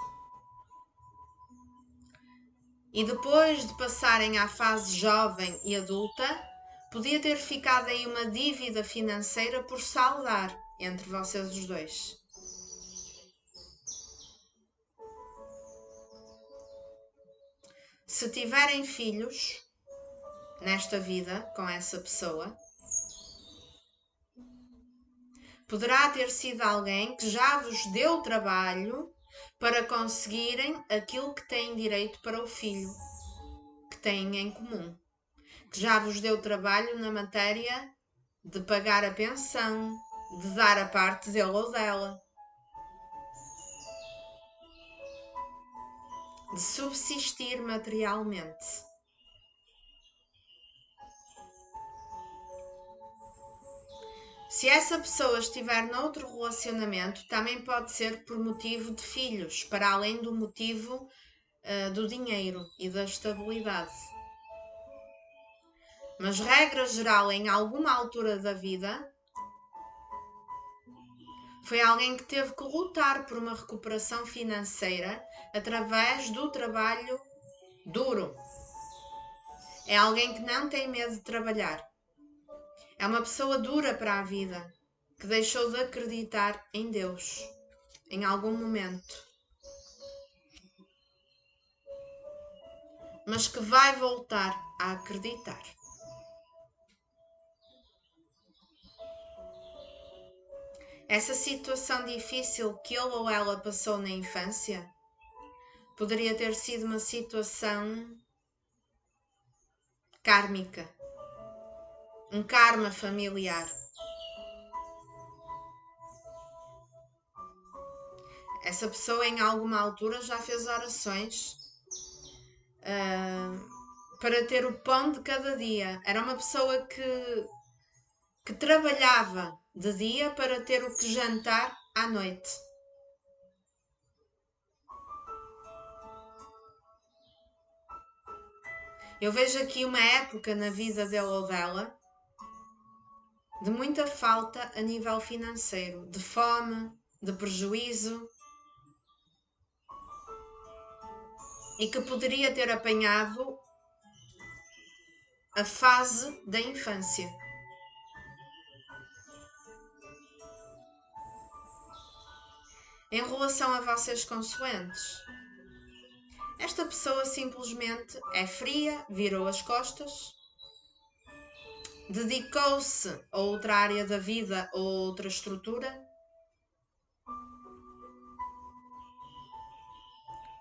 e depois de passarem à fase jovem e adulta, podia ter ficado aí uma dívida financeira por saldar entre vocês os dois. Se tiverem filhos nesta vida com essa pessoa, poderá ter sido alguém que já vos deu trabalho para conseguirem aquilo que têm direito para o filho, que têm em comum. Que já vos deu trabalho na matéria de pagar a pensão, de dar a parte dele ou dela, de subsistir materialmente. Se essa pessoa estiver noutro relacionamento, também pode ser por motivo de filhos, para além do motivo do dinheiro e da estabilidade. Mas, regra geral, em alguma altura da vida, Foi alguém que teve que lutar por uma recuperação financeira através do trabalho duro. É alguém que não tem medo de trabalhar. É uma pessoa dura para a vida, que deixou de acreditar em Deus em algum momento, mas que vai voltar a acreditar. Essa situação difícil que ele ou ela passou na infância poderia ter sido uma situação kármica, um karma familiar. Essa pessoa em alguma altura já fez orações para ter o pão de cada dia. Era uma pessoa que trabalhava de dia para ter o que jantar à noite. Eu vejo aqui uma época na vida dele ou dela de muita falta a nível financeiro, de fome, de prejuízo, e que poderia ter apanhado a fase da infância. Em relação a vocês consoantes, esta pessoa simplesmente é fria, virou as costas, dedicou-se a outra área da vida ou outra estrutura.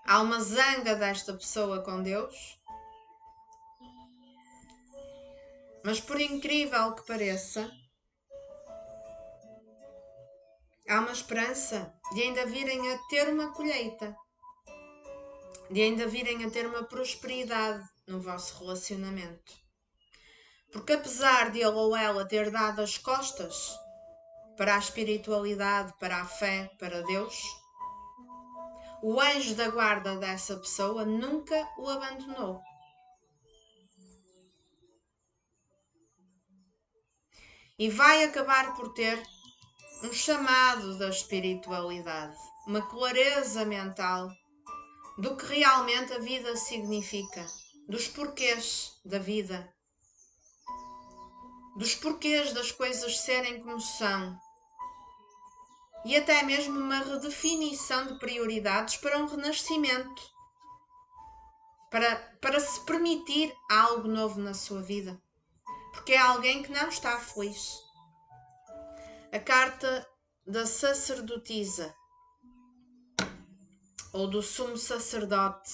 Há uma zanga desta pessoa com Deus, mas por incrível que pareça, há uma esperança de ainda virem a ter uma colheita, de ainda virem a ter uma prosperidade no vosso relacionamento. Porque apesar de ele ou ela ter dado as costas para a espiritualidade, para a fé, para Deus, o anjo da guarda dessa pessoa nunca o abandonou. E vai acabar por ter um chamado da espiritualidade, uma clareza mental do que realmente a vida significa, dos porquês da vida, dos porquês das coisas serem como são, e até mesmo uma redefinição de prioridades para um renascimento, para se permitir algo novo na sua vida, porque é alguém que não está feliz. A carta da sacerdotisa ou do sumo sacerdote,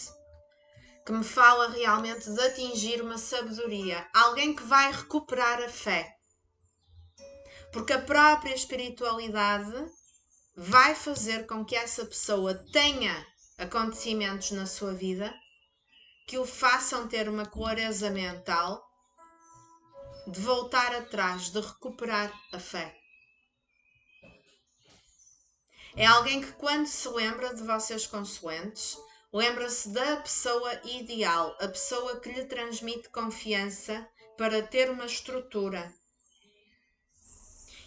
que me fala realmente de atingir uma sabedoria, alguém que vai recuperar a fé, porque a própria espiritualidade vai fazer com que essa pessoa tenha acontecimentos na sua vida que o façam ter uma clareza mental de voltar atrás, de recuperar a fé. É alguém que, quando se lembra de vocês consoantes, lembra-se da pessoa ideal, a pessoa que lhe transmite confiança para ter uma estrutura.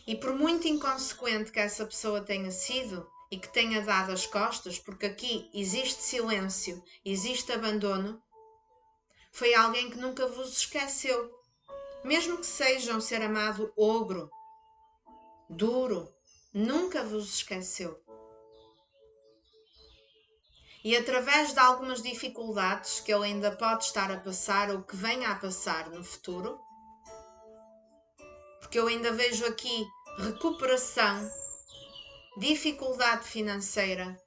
E por muito inconsequente que essa pessoa tenha sido e que tenha dado as costas, porque aqui existe silêncio, existe abandono, foi alguém que nunca vos esqueceu. Mesmo que seja um ser amado ogro, duro, nunca vos esqueceu. E através de algumas dificuldades que ele ainda pode estar a passar ou que venha a passar no futuro, porque eu ainda vejo aqui recuperação, dificuldade financeira,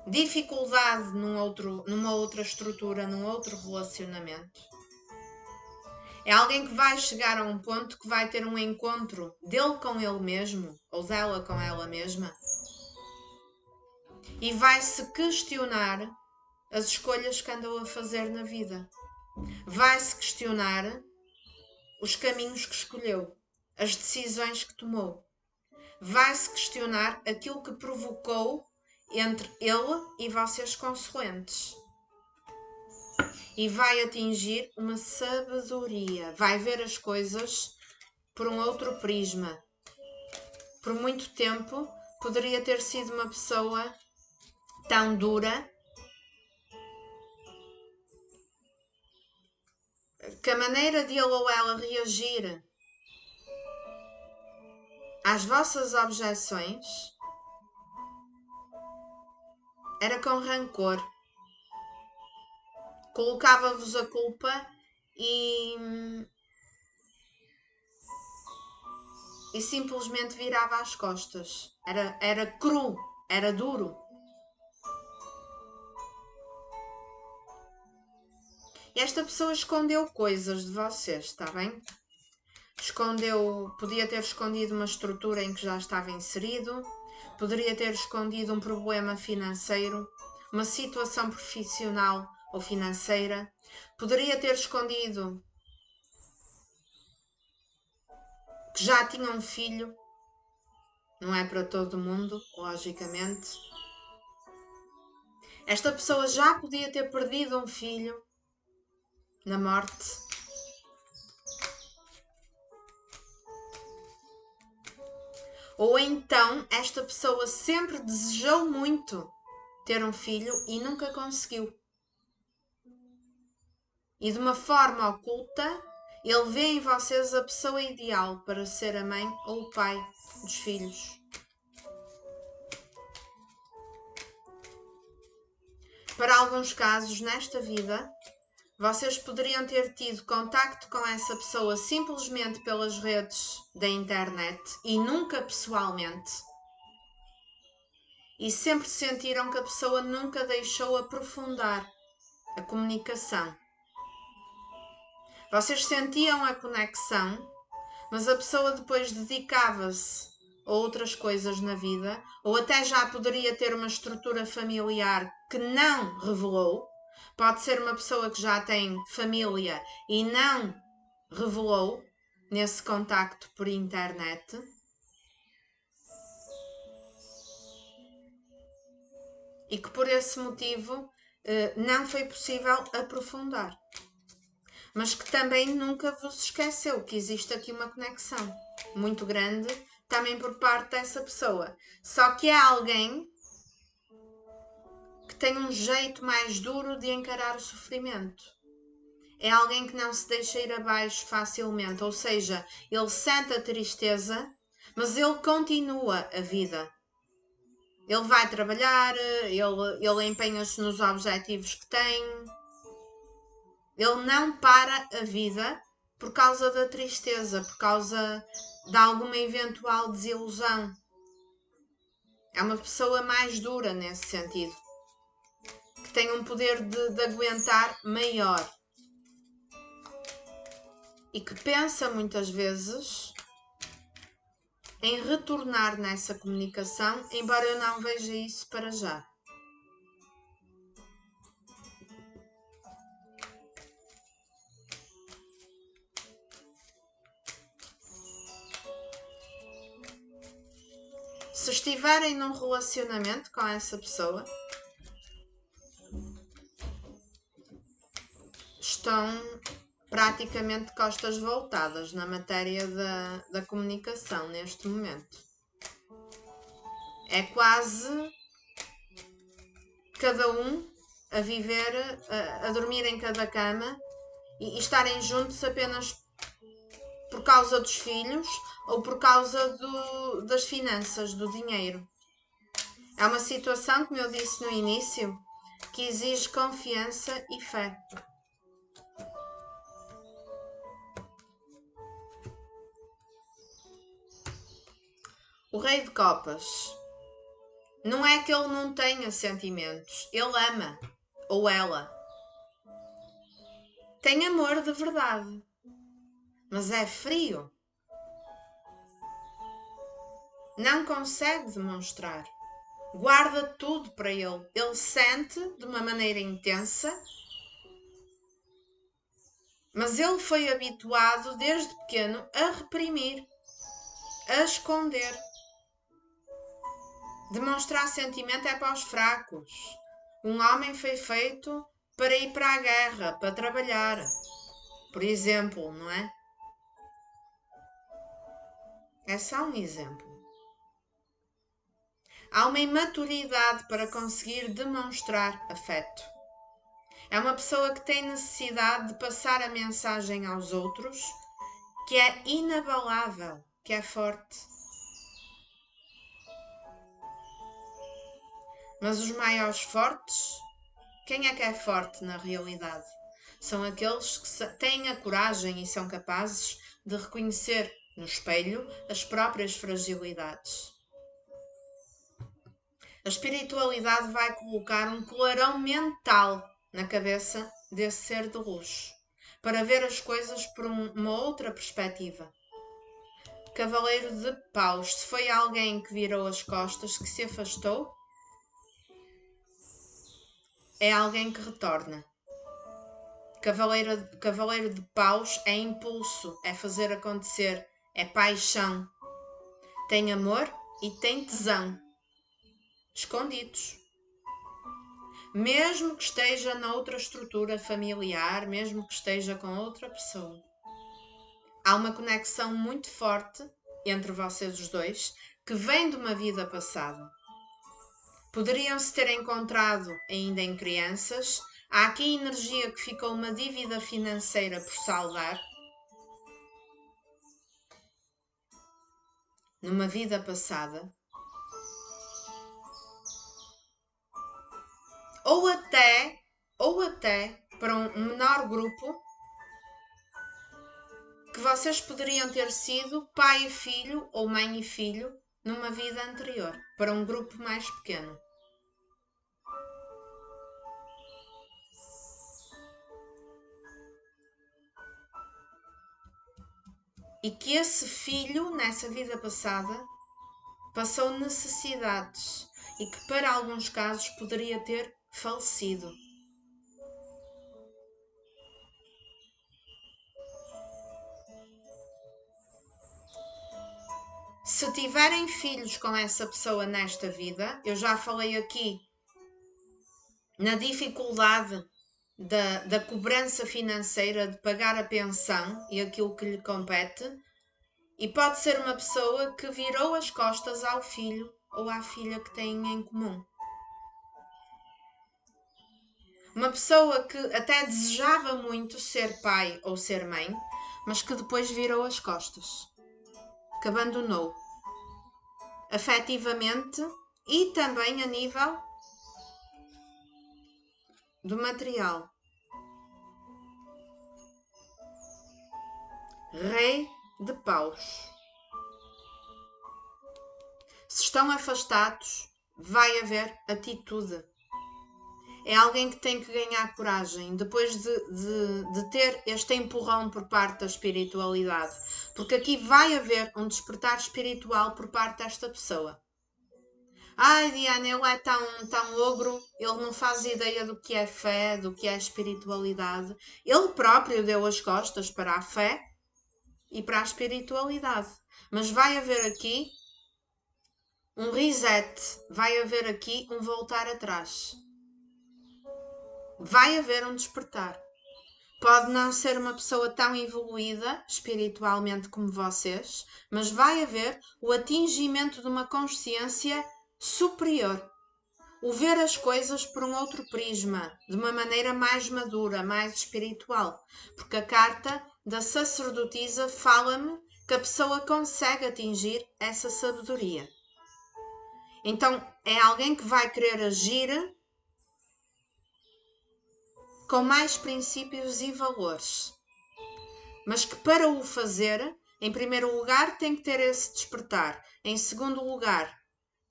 dificuldade numa outra estrutura, num outro relacionamento. É alguém que vai chegar a um ponto que vai ter um encontro dele com ele mesmo, ou dela com ela mesma, e vai se questionar as escolhas que andou a fazer na vida. Vai se questionar os caminhos que escolheu, as decisões que tomou. Vai se questionar aquilo que provocou entre ele e vocês consoantes. E vai atingir uma sabedoria. Vai ver as coisas por um outro prisma. por muito tempo, poderia ter sido uma pessoa tão dura que a maneira de ele ou ela reagir às vossas objeções era com rancor. Colocava-vos a culpa e simplesmente virava as costas. Era cru, era duro. E esta pessoa escondeu coisas de vocês, está bem? Podia ter escondido uma estrutura em que já estava inserido, poderia ter escondido um problema financeiro, uma situação profissional ou financeira, poderia ter escondido que já tinha um filho, não é para todo mundo, logicamente. Esta pessoa já podia ter perdido um filho na morte. Ou então esta pessoa sempre desejou muito ter um filho e nunca conseguiu. E de uma forma oculta, ele vê em vocês a pessoa ideal para ser a mãe ou o pai dos filhos. Para alguns casos nesta vida, vocês poderiam ter tido contacto com essa pessoa simplesmente pelas redes da internet e nunca pessoalmente. E sempre sentiram que a pessoa nunca deixou aprofundar a comunicação. Vocês sentiam a conexão, mas a pessoa depois dedicava-se a outras coisas na vida, ou até já poderia ter uma estrutura familiar que não revelou. Pode ser uma pessoa que já tem família e não revelou nesse contacto por internet. E que por esse motivo não foi possível aprofundar. Mas que também nunca vos esqueceu que existe aqui uma conexão muito grande também por parte dessa pessoa. Só que é alguém que tem um jeito mais duro de encarar o sofrimento. É alguém que não se deixa ir abaixo facilmente, ou seja, ele sente a tristeza, mas ele continua a vida. Ele vai trabalhar, ele empenha-se nos objetivos que tem. Ele não para a vida por causa da tristeza, por causa de alguma eventual desilusão. É uma pessoa mais dura nesse sentido, que tem um poder de aguentar maior e que pensa muitas vezes em retornar nessa comunicação, embora eu não veja isso para já. Se estiverem num relacionamento com essa pessoa, estão praticamente de costas voltadas na matéria da comunicação neste momento. É quase cada um a viver, a dormir em cada cama e estarem juntos apenas por causa dos filhos ou por causa das finanças, do dinheiro. É uma situação, como eu disse no início, que exige confiança e fé. O Rei de Copas. Não é que ele não tenha sentimentos. Ele ama. Ou ela. Tem amor de verdade. Mas é frio. Não consegue demonstrar. Guarda tudo para ele. Ele sente de uma maneira intensa. Mas ele foi habituado desde pequeno a reprimir. A esconder. Demonstrar sentimento é para os fracos. Um homem foi feito para ir para a guerra, para trabalhar. Por exemplo, não é? É só um exemplo. Há uma imaturidade para conseguir demonstrar afeto. É uma pessoa que tem necessidade de passar a mensagem aos outros, que é inabalável, que é forte. Mas os maiores fortes, quem é forte na realidade? São aqueles que têm a coragem e são capazes de reconhecer no espelho as próprias fragilidades. A espiritualidade vai colocar um clarão mental na cabeça desse ser de luz, para ver as coisas por uma outra perspectiva. Cavaleiro de Paus, se foi alguém que virou as costas, que se afastou, é alguém que retorna. Cavaleiro de Paus é impulso, é fazer acontecer, é paixão. Tem amor e tem tesão, escondidos. Mesmo que esteja noutra estrutura familiar, mesmo que esteja com outra pessoa. Há uma conexão muito forte entre vocês os dois, que vem de uma vida passada. Poderiam se ter encontrado ainda em crianças. Há aqui energia que ficou uma dívida financeira por saldar. Numa vida passada. Ou até para um menor grupo, que vocês poderiam ter sido pai e filho ou mãe e filho numa vida anterior, para um grupo mais pequeno. E que esse filho, nessa vida passada, passou necessidades e que para alguns casos poderia ter falecido. Se tiverem filhos com essa pessoa nesta vida, eu já falei aqui na dificuldade da cobrança financeira, de pagar a pensão e aquilo que lhe compete, e pode ser uma pessoa que virou as costas ao filho ou à filha que têm em comum. Uma pessoa que até desejava muito ser pai ou ser mãe, mas que depois virou as costas, que abandonou afetivamente e também a nível do material. Rei de Paus. Se estão afastados, vai haver atitude. É alguém que tem que ganhar coragem depois de ter este empurrão por parte da espiritualidade. Porque aqui vai haver um despertar espiritual por parte desta pessoa. Ai, Diana, ele é tão ogro, ele não faz ideia do que é fé, do que é espiritualidade. Ele próprio deu as costas para a fé e para a espiritualidade. Mas vai haver aqui um reset, vai haver aqui um voltar atrás. Vai haver um despertar. Pode não ser uma pessoa tão evoluída espiritualmente como vocês, mas vai haver o atingimento de uma consciência superior. O ver as coisas por um outro prisma, de uma maneira mais madura, mais espiritual. Porque a carta da sacerdotisa fala-me que a pessoa consegue atingir essa sabedoria. Então, é alguém que vai querer agir com mais princípios e valores. Mas que para o fazer, em primeiro lugar, tem que ter esse despertar. Em segundo lugar,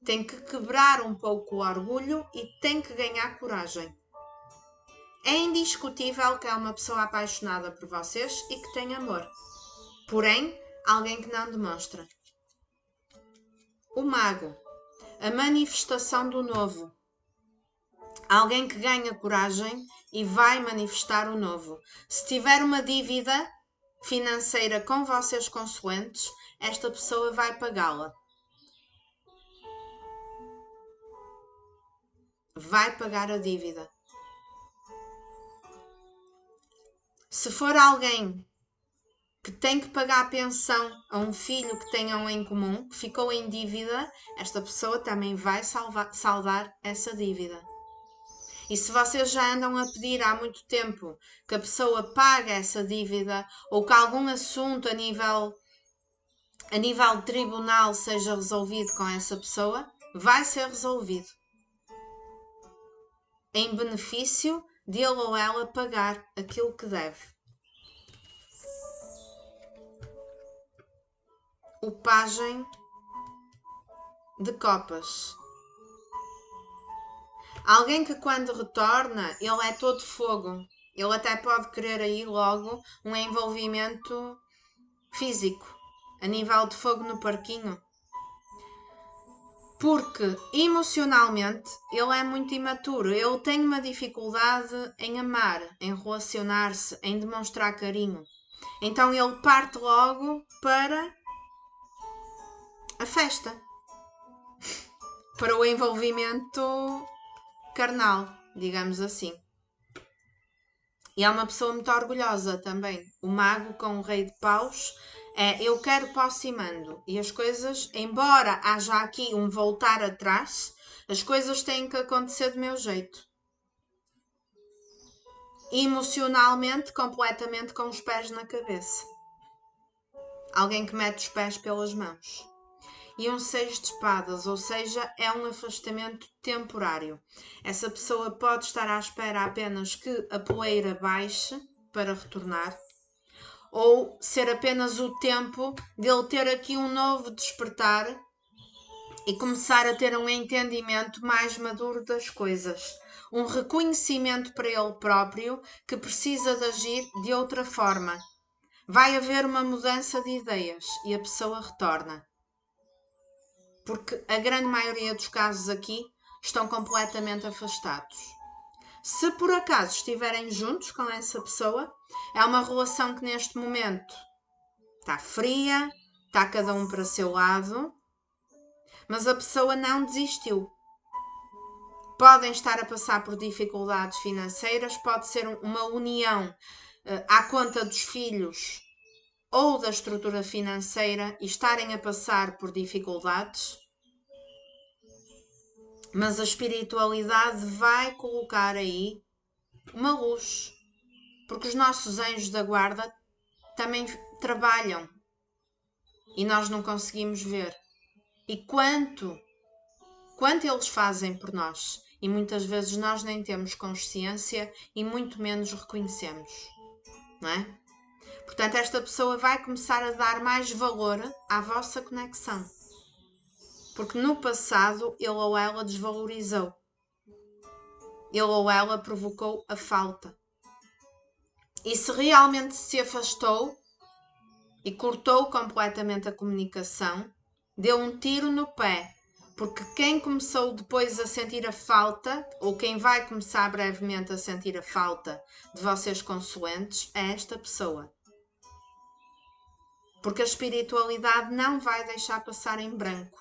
tem que quebrar um pouco o orgulho e tem que ganhar coragem. É indiscutível que é uma pessoa apaixonada por vocês e que tem amor. Porém, alguém que não demonstra. O mago. A manifestação do novo. Alguém que ganha coragem e vai manifestar o novo. Se tiver uma dívida financeira com vocês consoantes, esta pessoa vai pagá-la. Vai pagar a dívida. Se for alguém que tem que pagar a pensão a um filho que tenham em comum, que ficou em dívida, esta pessoa também vai saldar essa dívida. E se vocês já andam a pedir há muito tempo que a pessoa pague essa dívida ou que algum assunto a nível de tribunal seja resolvido com essa pessoa, vai ser resolvido em benefício dele ou ela pagar aquilo que deve. O pajem de copas. Alguém que quando retorna, ele é todo fogo. Ele até pode querer aí logo um envolvimento físico, a nível de fogo no parquinho. Porque emocionalmente ele é muito imaturo. Ele tem uma dificuldade em amar, em relacionar-se, em demonstrar carinho. Então ele parte logo para a festa, para o envolvimento carnal, digamos assim. E é uma pessoa muito orgulhosa também. O mago com o rei de paus é eu quero, posso e mando. E as coisas, embora haja aqui um voltar atrás, as coisas têm que acontecer do meu jeito. Emocionalmente, completamente com os pés na cabeça. Alguém que mete os pés pelas mãos. E um 6 de espadas, ou seja, é um afastamento temporário. Essa pessoa pode estar à espera apenas que a poeira baixe para retornar, ou ser apenas o tempo dele ter aqui um novo despertar e começar a ter um entendimento mais maduro das coisas, um reconhecimento para ele próprio que precisa de agir de outra forma. Vai haver uma mudança de ideias e a pessoa retorna. Porque a grande maioria dos casos aqui estão completamente afastados. Se por acaso estiverem juntos com essa pessoa, é uma relação que neste momento está fria, está cada um para o seu lado, mas a pessoa não desistiu. Podem estar a passar por dificuldades financeiras, pode ser uma união à conta dos filhos ou da estrutura financeira e estarem a passar por dificuldades. Mas a espiritualidade vai colocar aí uma luz. Porque os nossos anjos da guarda também trabalham. E nós não conseguimos ver. E quanto eles fazem por nós. E muitas vezes nós nem temos consciência e muito menos reconhecemos. Não é? Portanto, esta pessoa vai começar a dar mais valor à vossa conexão. Porque no passado ele ou ela desvalorizou. Ele ou ela provocou a falta. E se realmente se afastou e cortou completamente a comunicação, deu um tiro no pé. Porque quem começou depois a sentir a falta, ou quem vai começar brevemente a sentir a falta de vocês consoantes, é esta pessoa. Porque a espiritualidade não vai deixar passar em branco.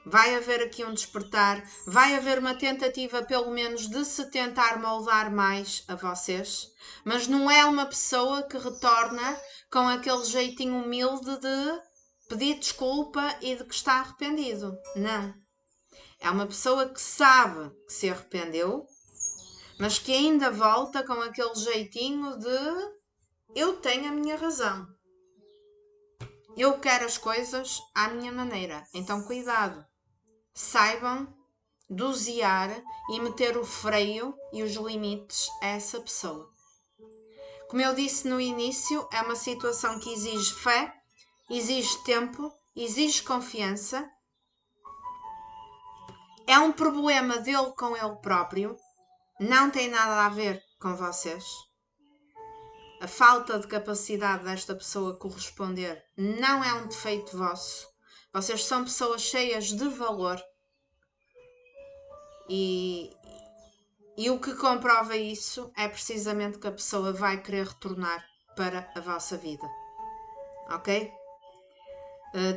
Vai haver aqui um despertar, vai haver uma tentativa pelo menos de se tentar moldar mais a vocês, mas não é uma pessoa que retorna com aquele jeitinho humilde de pedir desculpa e de que está arrependido. Não. É uma pessoa que sabe que se arrependeu, mas que ainda volta com aquele jeitinho de eu tenho a minha razão. Eu quero as coisas à minha maneira. Então cuidado. Saibam dosear e meter o freio e os limites a essa pessoa. Como eu disse no início, é uma situação que exige fé, exige tempo, exige confiança. É um problema dele com ele próprio, não tem nada a ver com vocês. A falta de capacidade desta pessoa corresponder não é um defeito vosso. Vocês são pessoas cheias de valor. E o que comprova isso é precisamente que a pessoa vai querer retornar para a vossa vida. Ok?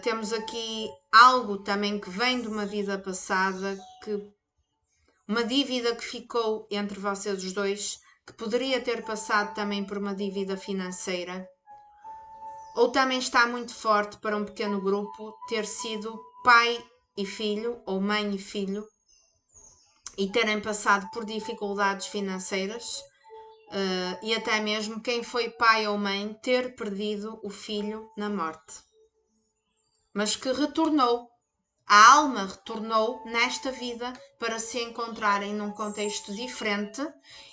Temos aqui algo também que vem de uma vida passada, uma dívida que ficou entre vocês os dois, que poderia ter passado também por uma dívida financeira. Ou também está muito forte para um pequeno grupo ter sido pai e filho, ou mãe e filho, e terem passado por dificuldades financeiras, e até mesmo quem foi pai ou mãe ter perdido o filho na morte. Mas que retornou, a alma retornou nesta vida para se encontrarem num contexto diferente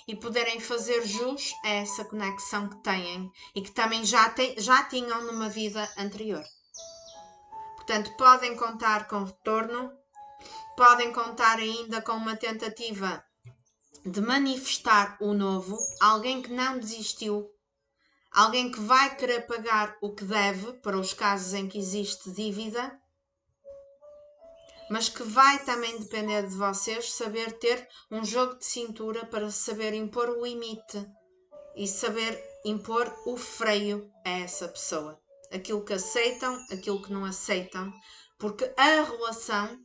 e poderem fazer jus a essa conexão que têm e que também já tinham numa vida anterior. Portanto, podem contar com retorno, podem contar ainda com uma tentativa de manifestar o novo, alguém que não desistiu, alguém que vai querer pagar o que deve para os casos em que existe dívida, mas que vai também depender de vocês saber ter um jogo de cintura para saber impor o limite e saber impor o freio a essa pessoa. Aquilo que aceitam, aquilo que não aceitam, porque a relação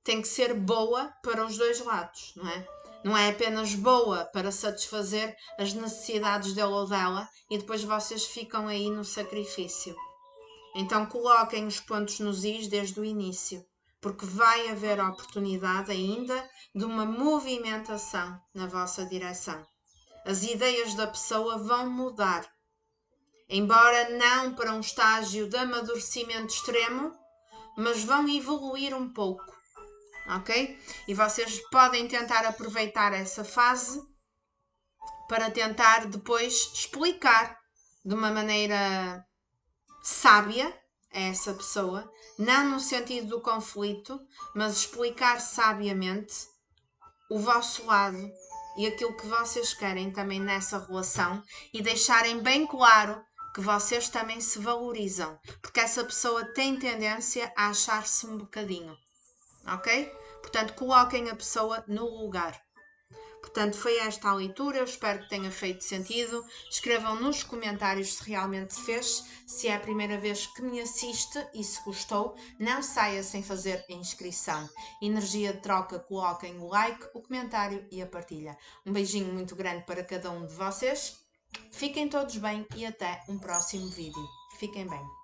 tem que ser boa para os dois lados, não é? Não é apenas boa para satisfazer as necessidades dele ou dela e depois vocês ficam aí no sacrifício. Então coloquem os pontos nos is desde o início, porque vai haver oportunidade ainda de uma movimentação na vossa direção. As ideias da pessoa vão mudar, embora não para um estágio de amadurecimento extremo, mas vão evoluir um pouco. Ok? E vocês podem tentar aproveitar essa fase para tentar depois explicar de uma maneira sábia a essa pessoa, não no sentido do conflito, mas explicar sabiamente o vosso lado e aquilo que vocês querem também nessa relação e deixarem bem claro que vocês também se valorizam, porque essa pessoa tem tendência a achar-se um bocadinho. Ok? Portanto, coloquem a pessoa no lugar. Portanto, foi esta a leitura, eu espero que tenha feito sentido. Escrevam nos comentários se realmente fez, se é a primeira vez que me assiste e se gostou, não saia sem fazer a inscrição. Energia de troca, coloquem o like, o comentário e a partilha. Um beijinho muito grande para cada um de vocês. Fiquem todos bem e até um próximo vídeo. Fiquem bem.